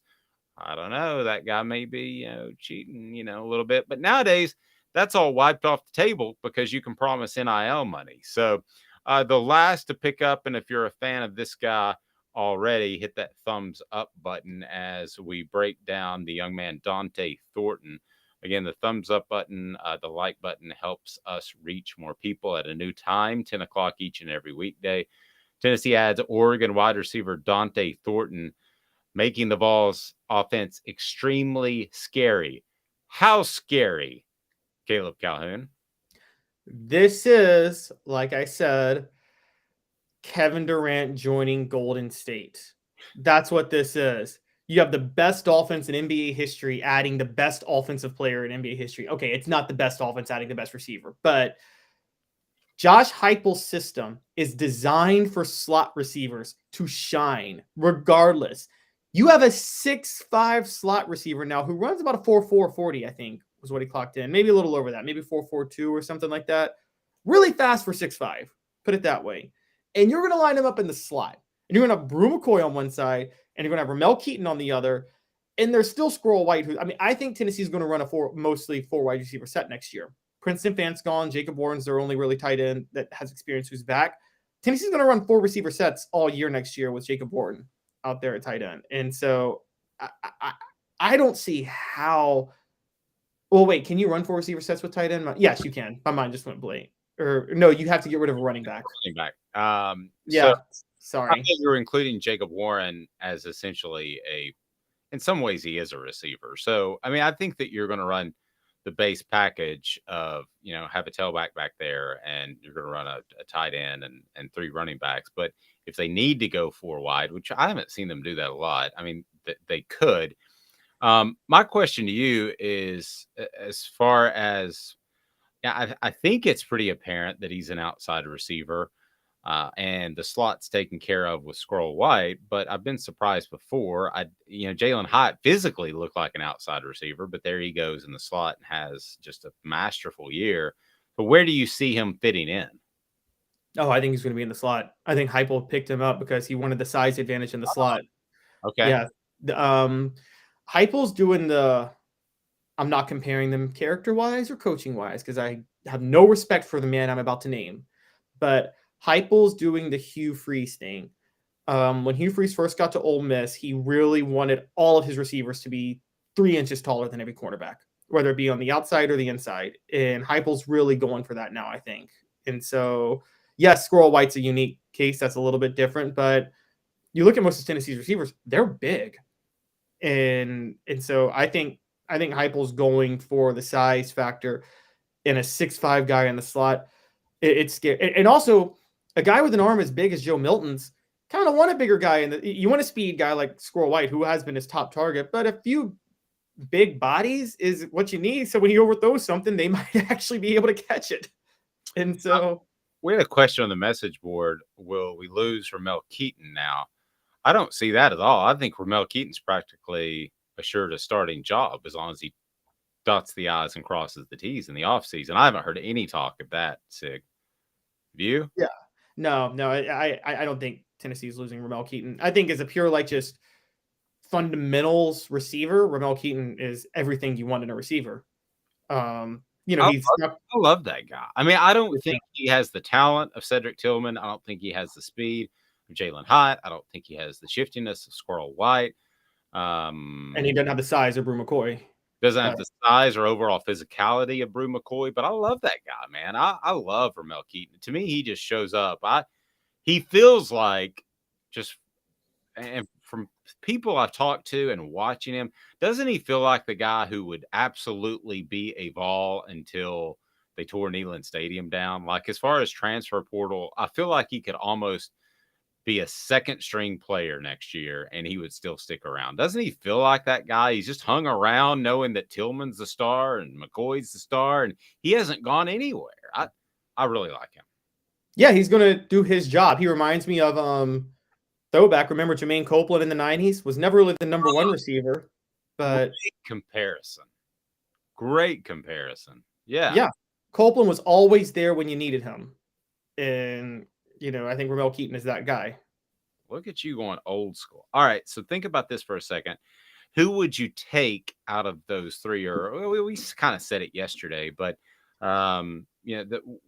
I don't know, that guy may be, cheating, a little bit. But nowadays, that's all wiped off the table because you can promise NIL money. So the last to pick up, and if you're a fan of this guy already, hit that thumbs up button as we break down the young man Dante Thornton. Again, the thumbs up button, the like button helps us reach more people at a new time, 10 o'clock each and every weekday. Tennessee adds Oregon wide receiver Dante Thornton, making the Vols offense extremely scary. How scary, Caleb Calhoun? This is, like I said, Kevin Durant joining Golden State. That's what this is. You have the best offense in NBA history adding the best offensive player in NBA history. Okay, it's not the best offense adding the best receiver, but Josh Heupel's system is designed for slot receivers to shine regardless. You have a 6'5" slot receiver now who runs about a 4.4 40, I think, was what he clocked in. Maybe a little over that, maybe 4.42 or something like that. Really fast for 6'5", put it that way. And you're going to line him up in the slot. And you're going to have Brew McCoy on one side, and you're going to have Ramel Keaton on the other. And there's still Squirrel White. I think Tennessee's going to run mostly four wide receiver set next year. Princeton Fant's gone. Jacob Warren's their only really tight end that has experience who's back. Tennessee's going to run 4 receiver sets all year next year with Jacob Warren. out there at tight end. And so I don't see how. Well, wait, can you run 4 receiver sets with tight end? Yes, you can. My mind just went blank. Or no, you have to get rid of a running back. Running back. Yeah, I sorry. thought you were including Jacob Warren as essentially in some ways, he is a receiver. So, I mean, I think that you're going to run the base package of, have a tailback back there, and you're going to run a tight end and 3 running backs. But if they need to go 4 wide, which I haven't seen them do that a lot, I mean, they could. My question to you is, as far as, I think it's pretty apparent that he's an outside receiver. And the slot's taken care of with Squirrel White, but I've been surprised before. Jalen Hyatt physically looked like an outside receiver, but there he goes in the slot and has just a masterful year. But where do you see him fitting in? Oh, I think he's going to be in the slot. I think Heupel picked him up because he wanted the size advantage in the slot. Okay. Yeah. Heupel's doing I'm not comparing them character-wise or coaching-wise because I have no respect for the man I'm about to name. But Heupel's doing the Hugh Freeze thing. When Hugh Freeze first got to Ole Miss, he really wanted all of his receivers to be 3 inches taller than every cornerback, whether it be on the outside or the inside. And Heupel's really going for that now, I think. And so, yes, Squirrel White's a unique case. That's a little bit different. But you look at most of Tennessee's receivers, they're big. And so I think Heupel's going for the size factor in a 6'5" guy in the slot. It's scary. And also, a guy with an arm as big as Joe Milton's kind of want a bigger guy. And you want a speed guy like Squirrel White, who has been his top target. But a few big bodies is what you need. So when you overthrow something, they might actually be able to catch it. And so we had a question on the message board. Will we lose Ramel Keaton now? I don't see that at all. I think Ramel Keaton's practically assured a starting job as long as he dots the I's and crosses the T's in the offseason. I haven't heard any talk of that, Sig. You? Yeah. No, I don't think Tennessee's losing Ramel Keaton. I think as a pure, just fundamentals receiver, Ramel Keaton is everything you want in a receiver. I love that guy. I mean, I don't think he has the talent of Cedric Tillman. I don't think he has the speed of Jalen Hyatt. I don't think he has the shiftiness of Squirrel White. And he doesn't have the size of Brew McCoy. Doesn't have the size or overall physicality of Brew McCoy, but I love that guy, man. I love Ramel Keaton. To me, he just shows up. He feels like and from people I've talked to and watching him, doesn't he feel like the guy who would absolutely be a Vol until they tore Neyland Stadium down? Like, as far as transfer portal, I feel like he could almost be a second string player next year and he would still stick around. Doesn't he feel like that guy? He's just hung around knowing that Tillman's the star and McCoy's the star, and he hasn't gone anywhere. I really like him. Yeah, he's going to do his job. He reminds me of throwback. Remember Jermaine Copeland in the 90s? Was never really the number 1 receiver, but Great comparison. Yeah. Yeah. Copeland was always there when you needed him. And I think Ramel Keaton is that guy. Look at you going old school. All right, so think about this for a second. Who would you take out of those 3? Or we kind of said it yesterday, but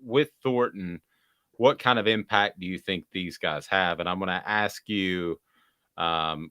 with Thornton, what kind of impact do you think these guys have? And I'm going to ask you,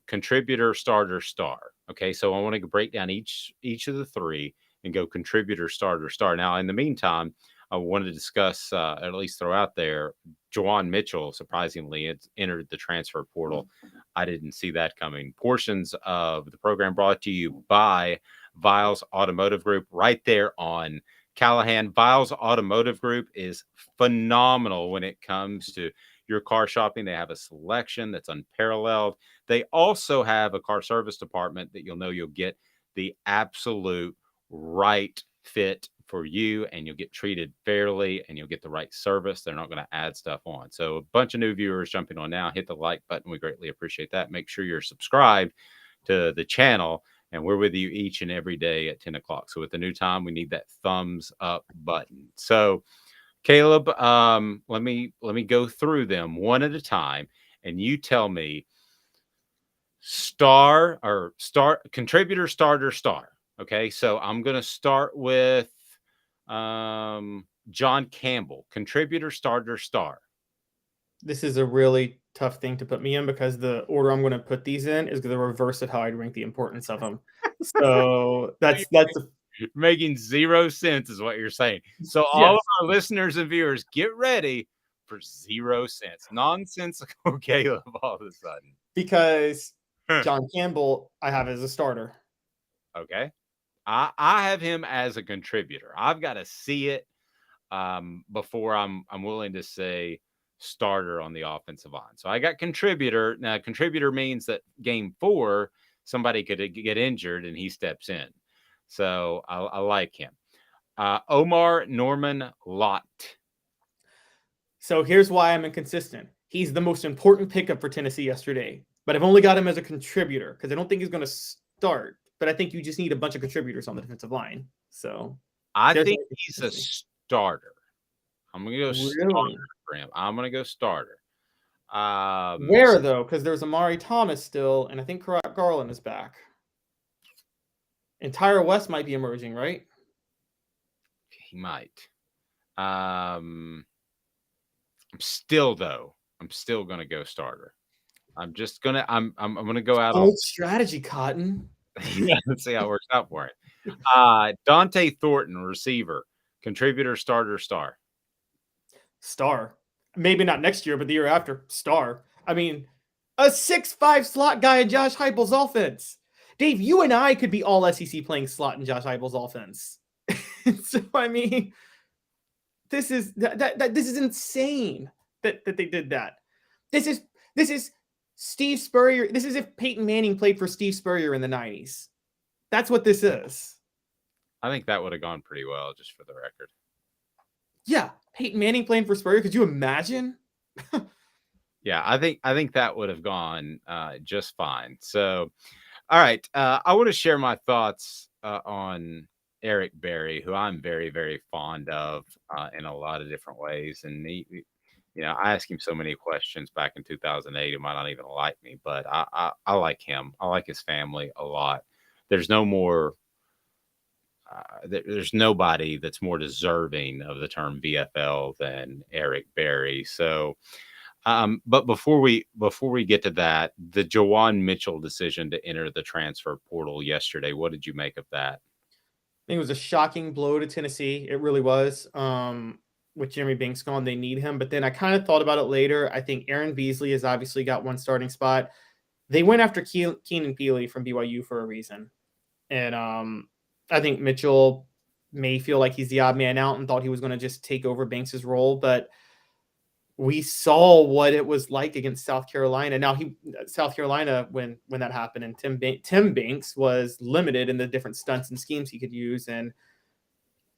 contributor, starter, star. Okay, so I want to break down each of the 3 and go contributor, starter, star. Now, in the meantime, I wanted to discuss, at least throw out there, Juwan Mitchell, surprisingly, it's entered the transfer portal. I didn't see that coming. Portions of the program brought to you by Vols Automotive Group right there on Calhoun. Vols Automotive Group is phenomenal when it comes to your car shopping. They have a selection that's unparalleled. They also have a car service department that you'll get the absolute right fit for you, and you'll get treated fairly and you'll get the right service. They're not going to add stuff on. So a bunch of new viewers jumping on now. Hit the like button. We greatly appreciate that. Make sure you're subscribed to the channel, and we're with you each and every day at 10 o'clock. So with the new time, we need that thumbs up button. So Caleb, let me go through them one at a time, and you tell me contributor, starter, star. Okay, so I'm going to start with John Campbell, contributor, starter, star. this is a really tough thing to put me in because the order I'm going to put these in is the reverse of how I'd rank the importance of them. So that's making 0 sense is what you're saying. So all Yes. of our listeners and viewers, get ready for 0 sense. Nonsensical Caleb all of a sudden. because John Campbell I have as a starter. Okay. I have him as a contributor. I've got to see it before I'm willing to say starter on the offensive line. So I got contributor. Now, contributor means that game 4, somebody could get injured and he steps in. So I like him. Omar Norman Lott. So here's why I'm inconsistent. He's the most important pickup for Tennessee yesterday, but I've only got him as a contributor because I don't think he's going to start. But I think you just need a bunch of contributors on the defensive line. So I think he's a starter. I'm going to go starter for him. I'm going to go starter. Where though? Because there's Amari Thomas still, and I think Garland is back. Entire West might be emerging, right? He might. I'm still going to go starter. I'm going to go out Old strategy, Cotton. Yeah, let's see how it works out for him. Dante Thornton, receiver, contributor, starter, star. Star. Maybe not next year, but the year after. Star. I mean, a 6'5" slot guy in Josh Heupel's offense. Dave, you and I could be all SEC playing slot in Josh Heupel's offense. So I mean, this is this is insane that they did that. This is Steve Spurrier. This is if Peyton Manning played for Steve Spurrier in the 90s. That's what this is. I think that would have gone pretty well, just for the record. Yeah, Peyton Manning playing for Spurrier. Could you imagine? Yeah, I think that would have gone just fine. So, all right, I want to share my thoughts on Eric Berry, who I'm very, very fond of in a lot of different ways. And he, I asked him so many questions back in 2008. He might not even like me, but I like him. I like his family a lot. There's no more. There's nobody that's more deserving of the term VFL than Eric Berry. So, but before we get to that, the Jawan Mitchell decision to enter the transfer portal yesterday, what did you make of that? I think it was a shocking blow to Tennessee. It really was. With Jeremy Banks gone, they need him. But then I kind of thought about it later. I think Aaron Beasley has obviously got one starting spot. They went after Keenan Peely from BYU for a reason. And I think Mitchell may feel like he's the odd man out and thought he was going to just take over Banks's role. But we saw what it was like against South Carolina. Now South Carolina, when that happened, and Tim Banks was limited in the different stunts and schemes he could use. And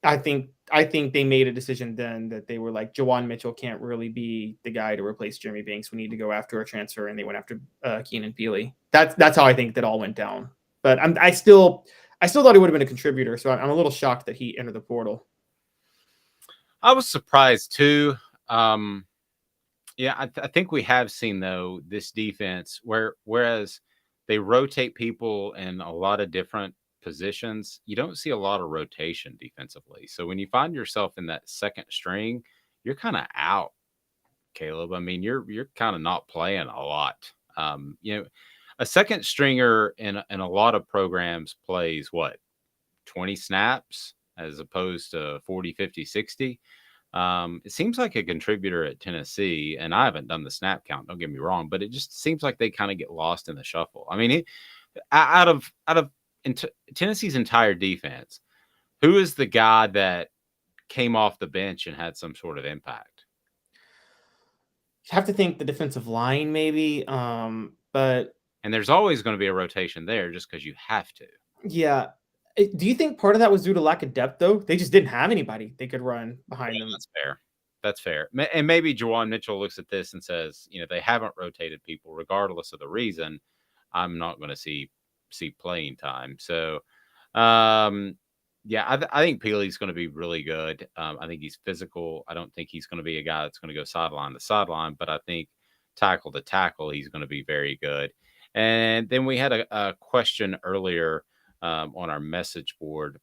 I think they made a decision then that they were like, Jawan Mitchell can't really be the guy to replace Jeremy Banks. We need to go after a transfer, and they went after Keenan Peely. That's how I think that all went down. But I still thought he would have been a contributor, so I'm a little shocked that he entered the portal. I was surprised too. Yeah, I think we have seen, though, this defense whereas they rotate people in a lot of different positions, you don't see a lot of rotation defensively. So when you find yourself in that second string, you're kind of out, Caleb. I mean, you're kind of not playing a lot. A second stringer in a lot of programs plays what, 20 snaps as opposed to 40, 50, 60. It seems like a contributor at Tennessee, and I haven't done the snap count, don't get me wrong, but it just seems like they kind of get lost in the shuffle. I mean, out of Tennessee's entire defense, who is the guy that came off the bench and had some sort of impact? You have to think the defensive line, maybe, but and there's always going to be a rotation there just because you have to. Yeah. Do you think part of that was due to lack of depth, though? They just didn't have anybody they could run behind them. That's fair. And maybe Jawan Mitchell looks at this and says, they haven't rotated people regardless of the reason. I'm not going to see playing time. So, yeah, I think Peely's going to be really good. I think he's physical. I don't think he's going to be a guy that's going to go sideline to sideline, but I think tackle to tackle, he's going to be very good. And then we had a question earlier on our message board.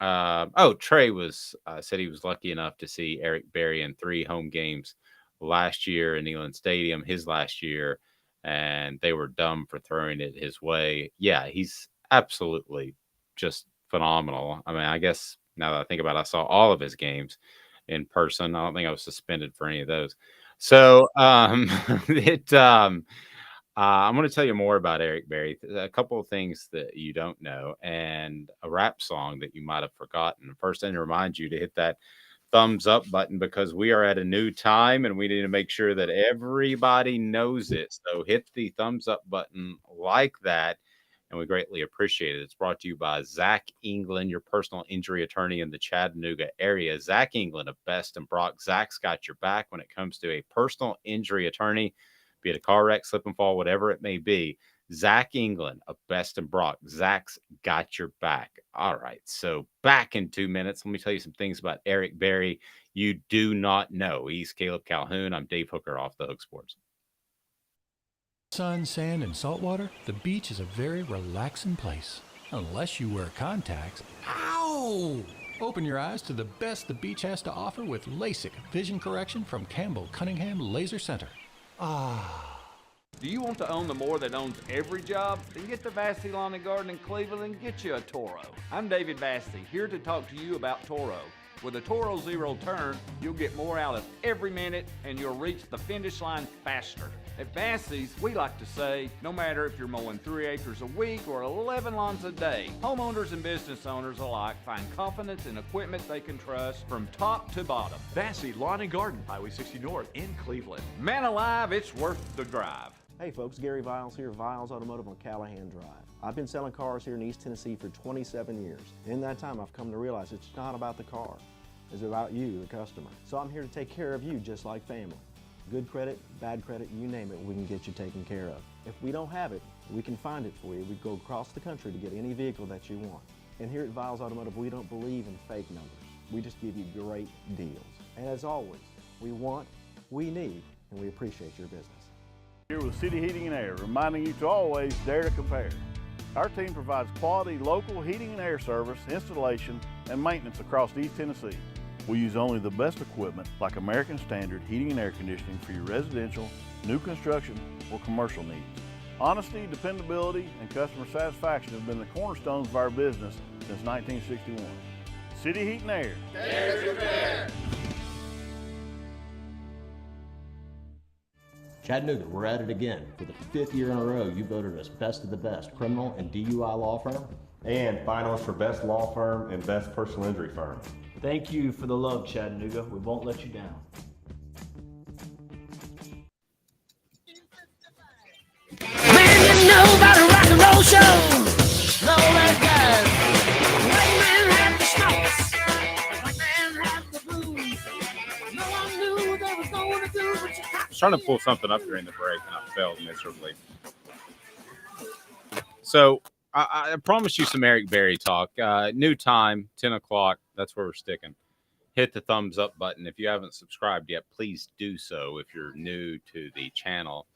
Trey was said he was lucky enough to see Eric Berry in 3 home games last year in Neyland Stadium, his last year, and they were dumb for throwing it his way. Yeah, he's absolutely just phenomenal. I mean, I guess now that I think about it, I saw all of his games in person. I don't think I was suspended for any of those. So I'm going to tell you more about Eric Berry. A couple of things that you don't know, and a rap song that you might have forgotten. First, thing to remind you to hit that thumbs up button because we are at a new time and we need to make sure that everybody knows it. So hit the thumbs up button like that, and we greatly appreciate it. It's brought to you by Zach England, your personal injury attorney in the Chattanooga area. Zach England of Best and Brock. Zach's got your back when it comes to a personal injury attorney, be it a car wreck, slip and fall, whatever it may be. Zach England of Best and Brock. Zach's got your back. All right. So back in 2 minutes, let me tell you some things about Eric Berry you do not know. He's Caleb Calhoun. I'm Dave Hooker, Off the Hook Sports. Sun, sand, and salt water, the beach is a very relaxing place. Unless you wear contacts. Ow! Open your eyes to the best the beach has to offer with LASIK vision correction from Campbell Cunningham Laser Center. Do you want to own the more that owns every job? Then get to Vassy Lawn and Garden in Cleveland and get you a Toro. I'm David Vassy, here to talk to you about Toro. With a Toro Zero Turn, you'll get more out of every minute and you'll reach the finish line faster. At Vassy's, we like to say, no matter if you're mowing 3 acres a week or 11 lawns a day, homeowners and business owners alike find confidence in equipment they can trust from top to bottom. Vassy Lawn and Garden, Highway 60 North in Cleveland. Man alive, it's worth the drive. Hey folks, Gary Viles here, Viles Automotive on Calhoun Drive. I've been selling cars here in East Tennessee for 27 years. In that time, I've come to realize it's not about the car. It's about you, the customer. So I'm here to take care of you just like family. Good credit, bad credit, you name it, we can get you taken care of. If we don't have it, we can find it for you. We go across the country to get any vehicle that you want. And here at Viles Automotive, we don't believe in fake numbers. We just give you great deals. And as always, we want, we need, and we appreciate your business. Here with City Heating and Air, reminding you to always dare to compare. Our team provides quality local heating and air service, installation, and maintenance across East Tennessee. We use only the best equipment like American Standard heating and air conditioning for your residential, new construction, or commercial needs. Honesty, dependability, and customer satisfaction have been the cornerstones of our business since 1961. City Heat and Air. Dare to compare. Chattanooga, we're at it again. For the 5th year in a row, you voted us best of the best criminal and DUI law firm. And finalists for best law firm and best personal injury firm. Thank you for the love, Chattanooga. We won't let you down. Man, you know about a rock and roll show. No red guys. White man had the schmaltz. White man had the blues. No one knew they was going to do what you got. I was trying to pull something up during the break and I failed miserably. So I promised you some Eric Berry talk. New time, 10 o'clock. That's where we're sticking. Hit the thumbs up button. If you haven't subscribed yet, please do so if you're new to the channel.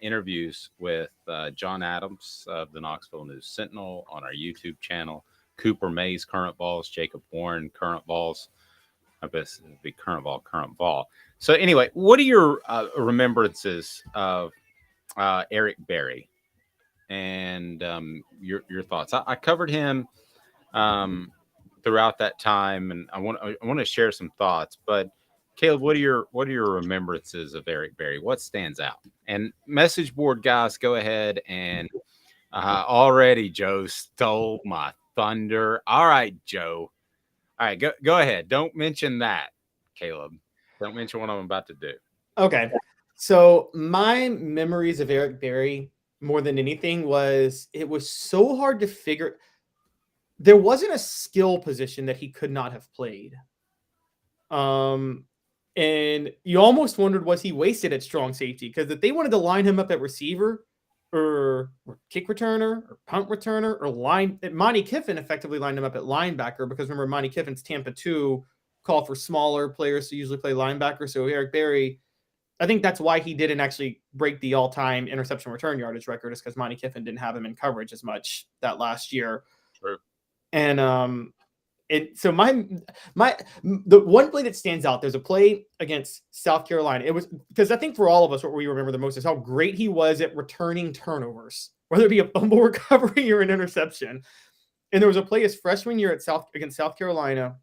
Interviews with John Adams of the Knoxville News Sentinel on our YouTube channel. Cooper Mays, Current Vols. Jacob Warren, Current Vols. I guess it would be Current Vol. So anyway, what are your remembrances of Eric Berry? And your thoughts. I covered him throughout that time, and I want to share some thoughts. But Caleb, what are your remembrances of Eric Berry? What stands out? And message board guys, go ahead and already Joe stole my thunder. All right, Joe. All right, go ahead. Don't mention that, Caleb. Don't mention what I'm about to do. Okay, so my memories of Eric Berry, more than anything, was it was so hard to figure. There wasn't a skill position that he could not have played. And you almost wondered, was he wasted at strong safety? Because if they wanted to line him up at receiver or kick returner or punt returner or Monty Kiffin effectively lined him up at linebacker, because remember, Monty Kiffin's Tampa 2 call for smaller players to usually play linebacker. So Eric Berry, I think that's why he didn't actually break the all-time interception return yardage record, is because Monty Kiffin didn't have him in coverage as much that last year. True. And so the one play that stands out, there's a play against South Carolina. It was because I think for all of us, what we remember the most is how great he was at returning turnovers, whether it be a fumble recovery or an interception. And there was a play his freshman year against South Carolina.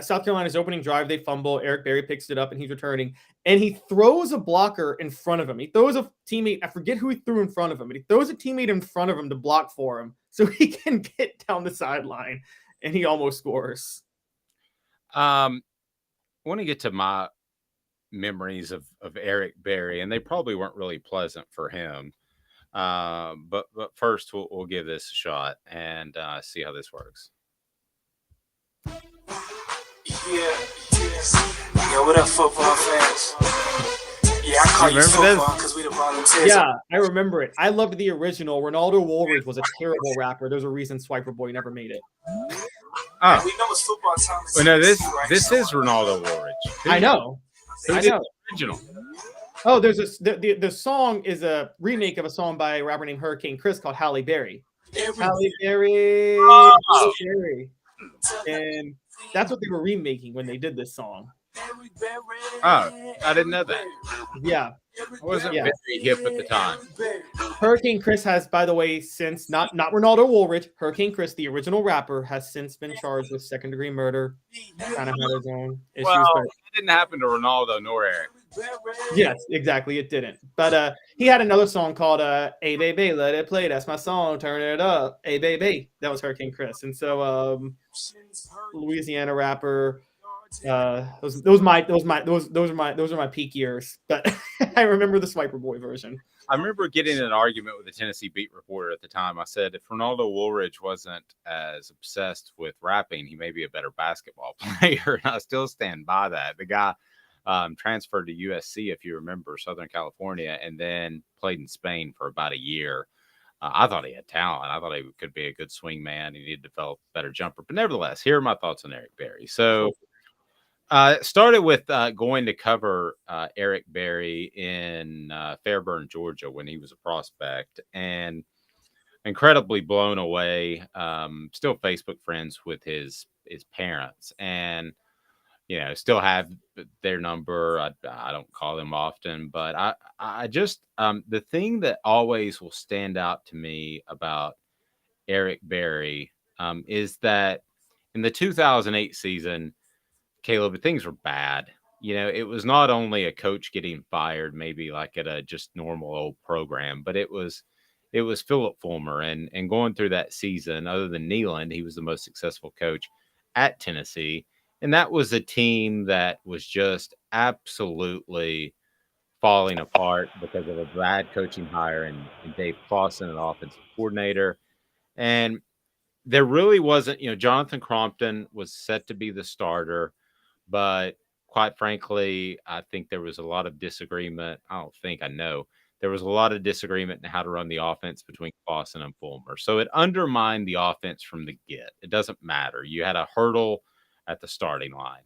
South Carolina's opening drive, they fumble. Eric Berry picks it up and he's returning. And he throws a blocker in front of him. He throws a teammate. I forget who he threw in front of him, but he throws a teammate in front of him to block for him so he can get down the sideline. And he almost scores. I want to get to my memories of Eric Berry, and they probably weren't really pleasant for him. But first, we'll give this a shot and see how this works. Yo, what up, football fans? Yeah, I call you football because we the volunteers. Yeah, I remember it. I loved the original. Ronaldo Woolridge was a terrible rapper. There's a reason Swiper Boy never made it. Oh, we know it's football time. Well, no, this is Ronaldo Woolridge. I know. Who did the original? Oh, there's the song is a remake of a song by a rapper named Hurricane Chris called Halle Berry. Halle Berry. Halle Berry. And that's what they were remaking when they did this song. Oh, I didn't know that. Yeah. I wasn't very hip at the time. Hurricane Chris has, by the way, since not Ronaldo Woolridge, Hurricane Chris, the original rapper, has since been charged with second-degree murder. Kind of had his own issues. Well, but it didn't happen to Ronaldo nor Eric. yes, exactly, it didn't. But he had another song called "Hey Baby, Let It Play." That's my song. Turn it up, hey baby. That was Hurricane Chris, and so Louisiana rapper. Those are my peak years. But I remember the Swiper Boy version. I remember getting in an argument with a Tennessee beat reporter at the time. I said, if Ronaldo Woolridge wasn't as obsessed with rapping, he may be a better basketball player. And I still stand by that. The guy transferred to USC, if you remember, Southern California, and then played in Spain for about a year. I thought he had talent. I thought he could be a good swing man. He needed to develop a better jumper. But nevertheless, here are my thoughts on Eric Berry. So started with going to cover Eric Berry in Fairburn, Georgia, when he was a prospect, and incredibly blown away. Still Facebook friends with his parents, and still have their number. I don't call them often, but I just the thing that always will stand out to me about Eric Berry is that in the 2008 season, Caleb, things were bad. It was not only a coach getting fired, maybe like at a just normal old program, but it was Philip Fulmer, and going through that season, other than Neyland, he was the most successful coach at Tennessee. And that was a team that was just absolutely falling apart because of a bad coaching hire and Dave Clawson, an offensive coordinator. And there really wasn't, Jonathan Crompton was set to be the starter. But quite frankly, I think there was a lot of disagreement. I know. There was a lot of disagreement in how to run the offense between Clawson and Fulmer. So it undermined the offense from the get. It doesn't matter. You had a hurdle at the starting line.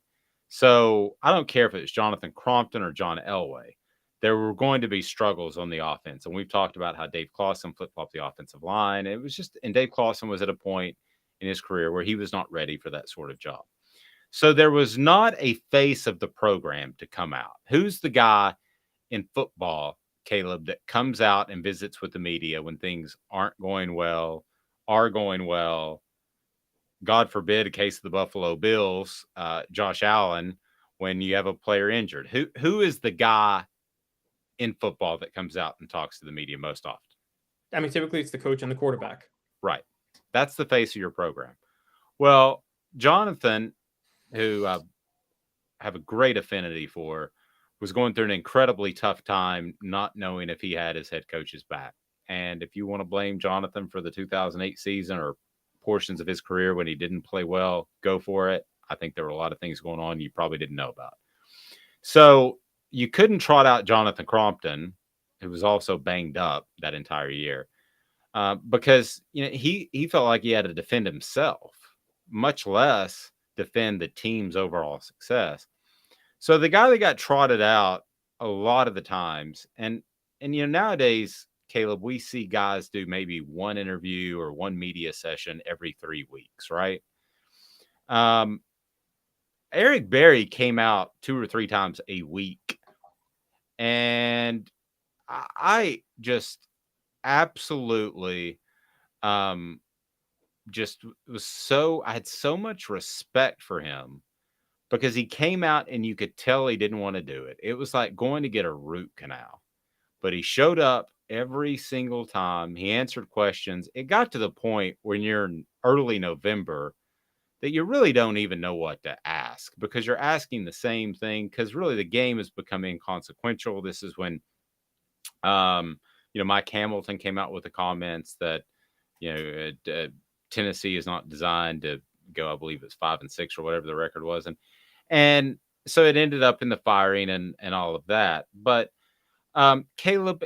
So I don't care if it was Jonathan Crompton or John Elway. There were going to be struggles on the offense. And we've talked about how Dave Clawson flip-flopped the offensive line. And Dave Clawson was at a point in his career where he was not ready for that sort of job. So there was not a face of the program to come out. Who's the guy in football, Caleb, that comes out and visits with the media when things aren't going well, are going well? God forbid, a case of the Buffalo Bills, Josh Allen, when you have a player injured. Who is the guy in football that comes out and talks to the media most often? I mean, typically it's the coach and the quarterback. Right. That's the face of your program. Well, Jonathan, who I have a great affinity for, was going through an incredibly tough time not knowing if he had his head coach's back. And if you want to blame Jonathan for the 2008 season or portions of his career when he didn't play well, go for it. I think there were a lot of things going on you probably didn't know about. So you couldn't trot out Jonathan Crompton, who was also banged up that entire year, because he felt like he had to defend himself, much less defend the team's overall success. So the guy that got trotted out a lot of the times, and nowadays, Caleb, we see guys do maybe one interview or one media session every 3 weeks, right? Eric Berry came out 2 or 3 times a week, and I just absolutely just was so I had so much respect for him because he came out and you could tell he didn't want to do it. It was like going to get a root canal, but he showed up every single time. He answered questions. It got to the point when you're in early November that you really don't even know what to ask because you're asking the same thing because really the game is becoming inconsequential. This is when Mike Hamilton came out with the comments that Tennessee is not designed to go, I believe it's 5-6 or whatever the record was, and so it ended up in the firing and all of that. But Caleb,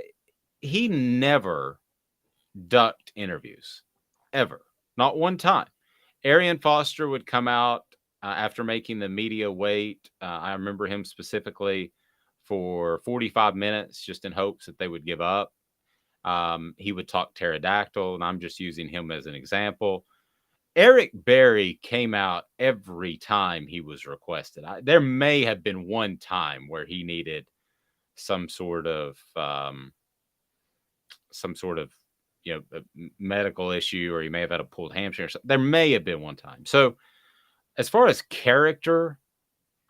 he never ducked interviews, ever, not one time. Arian Foster would come out after making the media wait. I remember him specifically for 45 minutes just in hopes that they would give up. He would talk pterodactyl, and I'm just using him as an example. Eric Berry came out every time he was requested. There may have been one time where he needed some sort of medical issue, or he may have had a pulled hamstring or something. There may have been one time. So as far as character,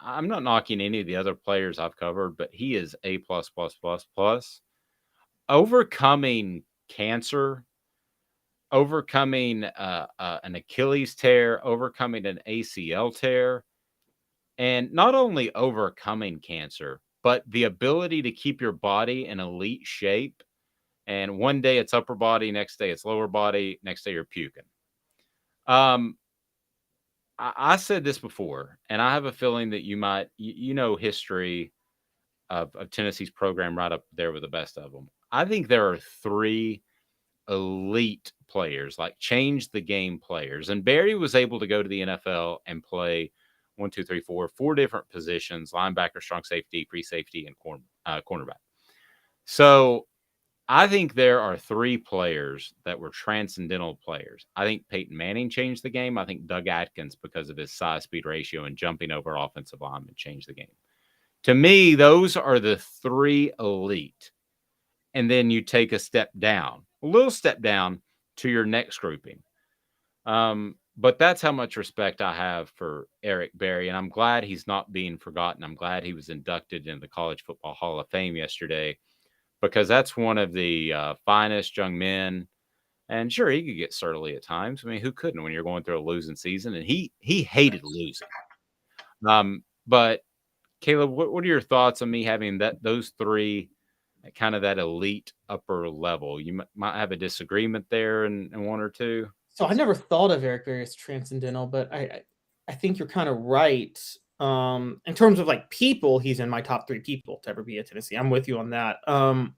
I'm not knocking any of the other players I've covered, but he is A++++. Overcoming cancer, overcoming an Achilles tear, overcoming an ACL tear, and not only overcoming cancer, but the ability to keep your body in elite shape. And one day it's upper body, next day it's lower body, next day you're puking. I said this before, and I have a feeling that you might, history of Tennessee's program right up there with the best of them. I think there are 3 elite players, like change the game players. And Barry was able to go to the NFL and play 4 different positions: linebacker, strong safety, free safety, and cornerback. So I think there are 3 players that were transcendental players. I think Peyton Manning changed the game. I think Doug Atkins, because of his size-speed ratio and jumping over offensive linemen, changed the game. To me, those are the 3 elite. And then you take a little step down to your next grouping. But that's how much respect I have for Eric Berry. And I'm glad he's not being forgotten. I'm glad he was inducted into the College Football Hall of Fame yesterday, because that's one of the finest young men. And sure, he could get surly at times. I mean, who couldn't when you're going through a losing season? And he hated losing. But Caleb, what are your thoughts on me having those 3 at kind of that elite upper level? You might have a disagreement there in 1 or 2. So I never thought of Eric Berry as transcendental, but I think you're kind of right. In terms of like people, he's in my top 3 people to ever be at Tennessee. I'm with you on that. I'm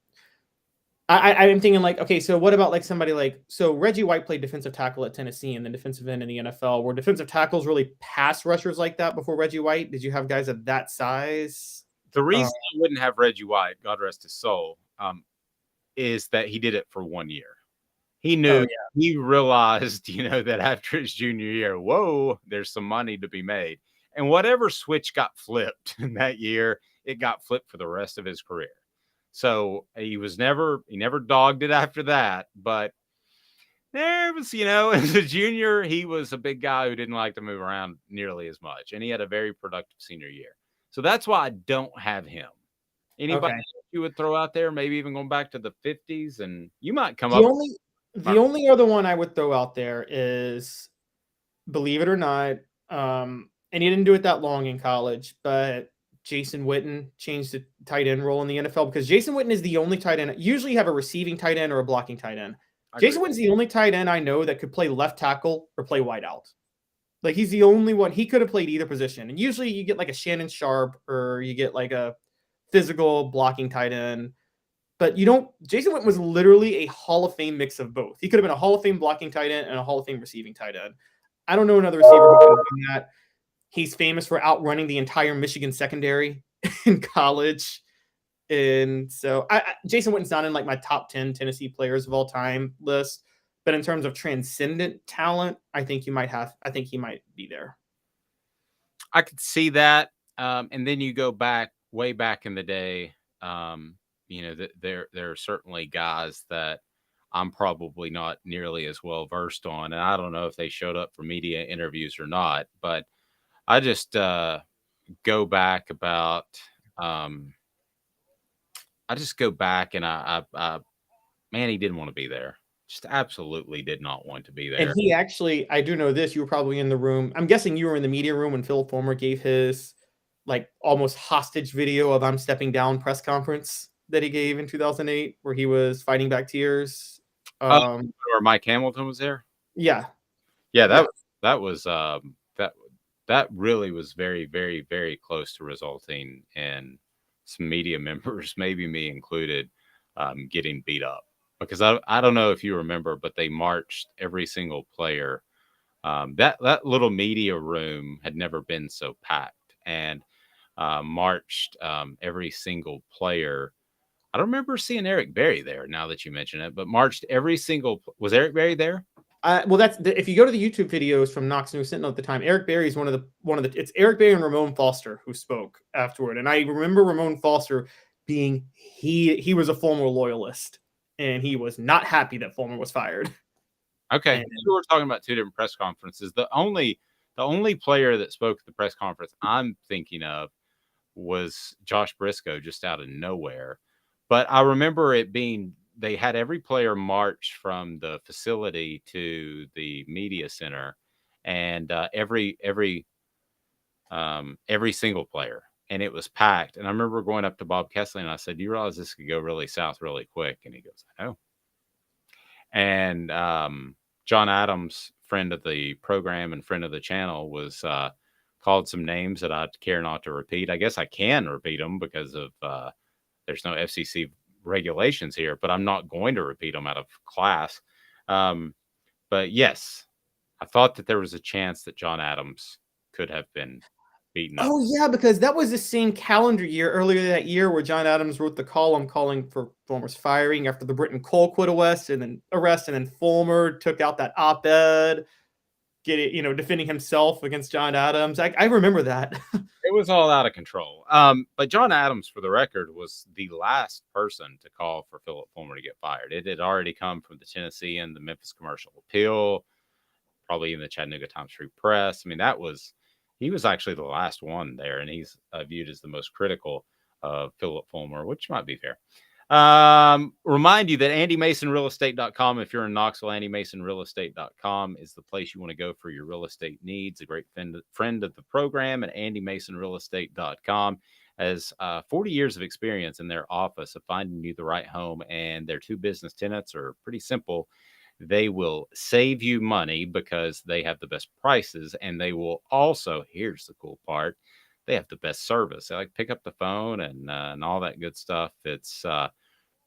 thinking like, okay, so what about like somebody so Reggie White played defensive tackle at Tennessee and then defensive end in the NFL. Were defensive tackles really pass rushers like that before Reggie White? Did you have guys of that size? The reason I wouldn't have Reggie White, God rest his soul, is that he did it for 1 year. He knew, he realized, that after his junior year, whoa, there's some money to be made. And whatever switch got flipped in that year, it got flipped for the rest of his career. So he never dogged it after that. But there was, as a junior, he was a big guy who didn't like to move around nearly as much. And he had a very productive senior year. So that's why I don't have him. Anybody you would throw out there, maybe even going back to the 50s, and you might come up. The only other one I would throw out there is, believe it or not, and he didn't do it that long in college, but Jason Witten changed the tight end role in the NFL, because Jason Witten is the only tight end. Usually you have a receiving tight end or a blocking tight end. Jason Witten's the only tight end I know that could play left tackle or play wide out. Like, he's the only one. He could have played either position. And usually you get like a Shannon Sharp, or you get like a physical blocking tight end. But you don't. Jason Witten was literally a Hall of Fame mix of both. He could have been a Hall of Fame blocking tight end and a Hall of Fame receiving tight end. I don't know another receiver who could have done that. He's famous for outrunning the entire Michigan secondary in college. And so Jason Witten's not in like my top 10 Tennessee players of all time list. But in terms of transcendent talent, I think he might be there. I could see that. And then you go back way back in the day. There are certainly guys that I'm probably not nearly as well versed on, and I don't know if they showed up for media interviews or not. But I just go back about. Um, I just go back and man, he didn't want to be there. Just absolutely did not want to be And there. he actually, I do know this, you were probably in the room. I'm guessing you were in the media room when Philip Fulmer gave his like almost hostage video of I'm stepping down press conference that he gave in 2008, where he was fighting back tears. Or Mike Hamilton was there. Yeah. Yeah, Yeah. that was that really was very, very, very close to resulting in some media members, maybe me included, getting beat up. Because I don't know if you remember, but they marched every single player. That little media room had never been so packed, and marched every single player. I don't remember seeing Eric Berry there. Now that you mention it, but marched every single. Was Eric Berry there? Well, if you go to the YouTube videos from Knox News Sentinel at the time, Eric Berry is one of the. It's Eric Berry and Ramon Foster who spoke afterward, and I remember Ramon Foster being he was a Fulmer loyalist, and he was not happy that Fulmer was fired. Okay, we were talking about two different press conferences. The only player that spoke at the press conference I'm thinking of was Josh Briscoe, just out of nowhere. But I remember it being they had every player march from the facility to the media center, and every single player, and it was packed. And I remember going up to Bob Kessley and I said, "Do you realize this could go really south really quick?" And he goes, "I know." And John Adams, friend of the program and friend of the channel, was called some names that I'd care not to repeat. I guess I can repeat them because of there's no FCC regulations here, but I'm not going to repeat them out of class. But yes, I thought that there was a chance that John Adams could have been beaten up. Oh yeah, because that was the same calendar year earlier that year where John Adams wrote the column calling for Fulmer's firing after the Britton Colquitt arrest, and then Fulmer took out that op-ed, defending himself against John Adams. I remember that. It was all out of control. But John Adams, for the record, was the last person to call for Philip Fulmer to get fired. It had already come from the Tennessee and the Memphis Commercial Appeal, probably in the Chattanooga Times Free Press. I mean, he was actually the last one there, and he's viewed as the most critical of Philip Fulmer, which might be fair. Remind you that AndyMasonRealEstate.com, if you're in Knoxville, AndyMasonRealEstate.com is the place you want to go for your real estate needs. A great friend of the program at AndyMasonRealEstate.com has 40 years of experience in their office of finding you the right home, and their two business tenets are pretty simple. They will save you money because they have the best prices, and they will also, here's the cool part, they have the best service. They like pick up the phone and all that good stuff. It's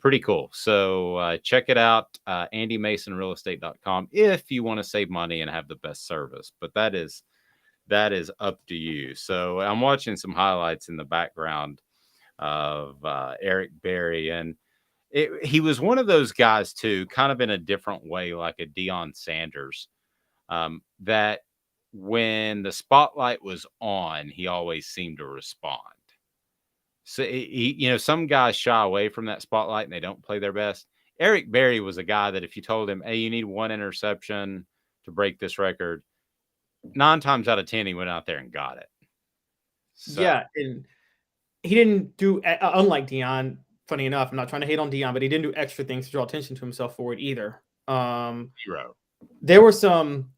pretty cool. So check it out, AndyMasonRealEstate.com, if you want to save money and have the best service. But that is up to you. So I'm watching some highlights in the background of Eric Berry, and he was one of those guys too, kind of in a different way, like a Deion Sanders, that when the spotlight was on, he always seemed to respond. So some guys shy away from that spotlight and they don't play their best. Eric Berry was a guy that if you told him, "Hey, you need one interception to break this record," 9 times out of 10 he went out there and got it. So. Yeah, and he didn't do unlike Deion. Funny enough, I'm not trying to hate on Deion, but he didn't do extra things to draw attention to himself for it either. Zero. There were some.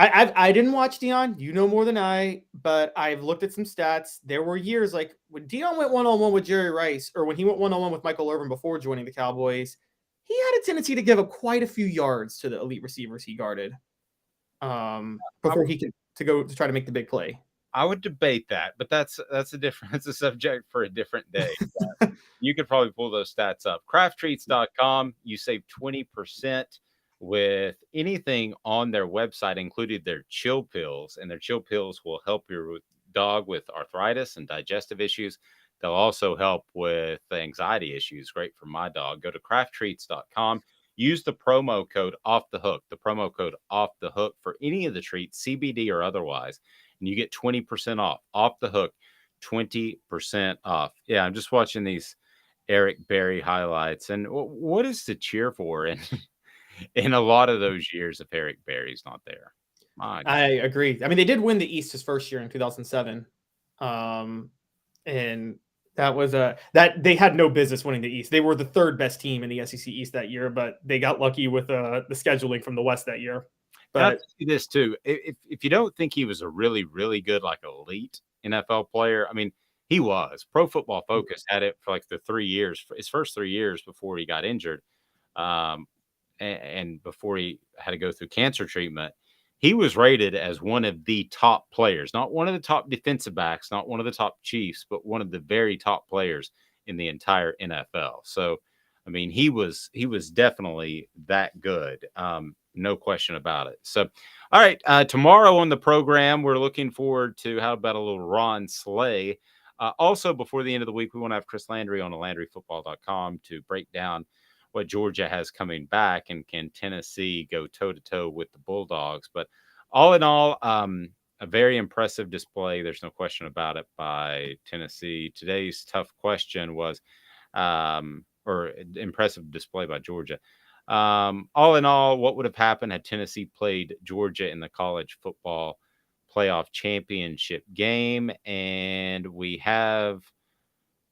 I didn't watch Deion. You know more than I, but I've looked at some stats. There were years like when Deion went one-on-one with Jerry Rice, or when he went one-on-one with Michael Irvin before joining the Cowboys. He had a tendency to give up quite a few yards to the elite receivers he guarded before he could go to try to make the big play. I would debate that, but that's a subject for a different day. You could probably pull those stats up. CraftTreats.com, you save 20% with anything on their website, including their chill pills, and their chill pills will help your dog with arthritis and digestive issues. They'll also help with anxiety issues. Great for my dog. Go to CraftTreats.com. Use the promo code OFF THE HOOK, for any of the treats, CBD or otherwise, and you get 20% off the hook, 20% off. Yeah, I'm just watching these Eric Berry highlights, and what is to cheer for in a lot of those years if Eric Berry's not there? My I agree. I mean, they did win the East his first year in 2007. And that was that they had no business winning the East. They were the third best team in the SEC East that year, but they got lucky with the scheduling from the West that year. And I'll But tell you this too. If you don't think he was a really, really good, like elite NFL player, I mean, he was. Pro Football Focus had it for like the 3 years, his first 3 years before he got injured. And before he had to go through cancer treatment, he was rated as one of the top players, not one of the top defensive backs, not one of the top Chiefs, but one of the very top players in the entire NFL. So, I mean, he was definitely that good. No question about it. So, all right, tomorrow on the program, we're looking forward to how about a little Ron Slay. Also, before the end of the week, we want to have Chris Landry on LandryFootball.com to break down what Georgia has coming back and can Tennessee go toe-to-toe with the Bulldogs. But all in all, a very impressive display. There's no question about it by Tennessee. Today's tough question was, or impressive display by Georgia. All in all, what would have happened had Tennessee played Georgia in the college football playoff championship game? And we have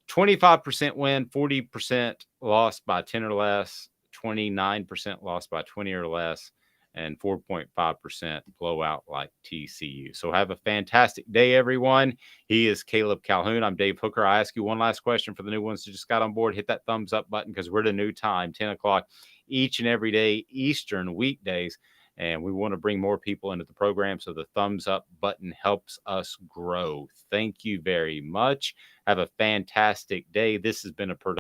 25% win, 40% lost by 10 or less, 29% lost by 20 or less, and 4.5% blowout like TCU. So have a fantastic day, everyone. He is Caleb Calhoun. I'm Dave Hooker. I ask you one last question for the new ones that just got on board. Hit that thumbs up button because we're at a new time, 10 o'clock each and every day, Eastern weekdays. And we want to bring more people into the program. So the thumbs up button helps us grow. Thank you very much. Have a fantastic day. This has been a production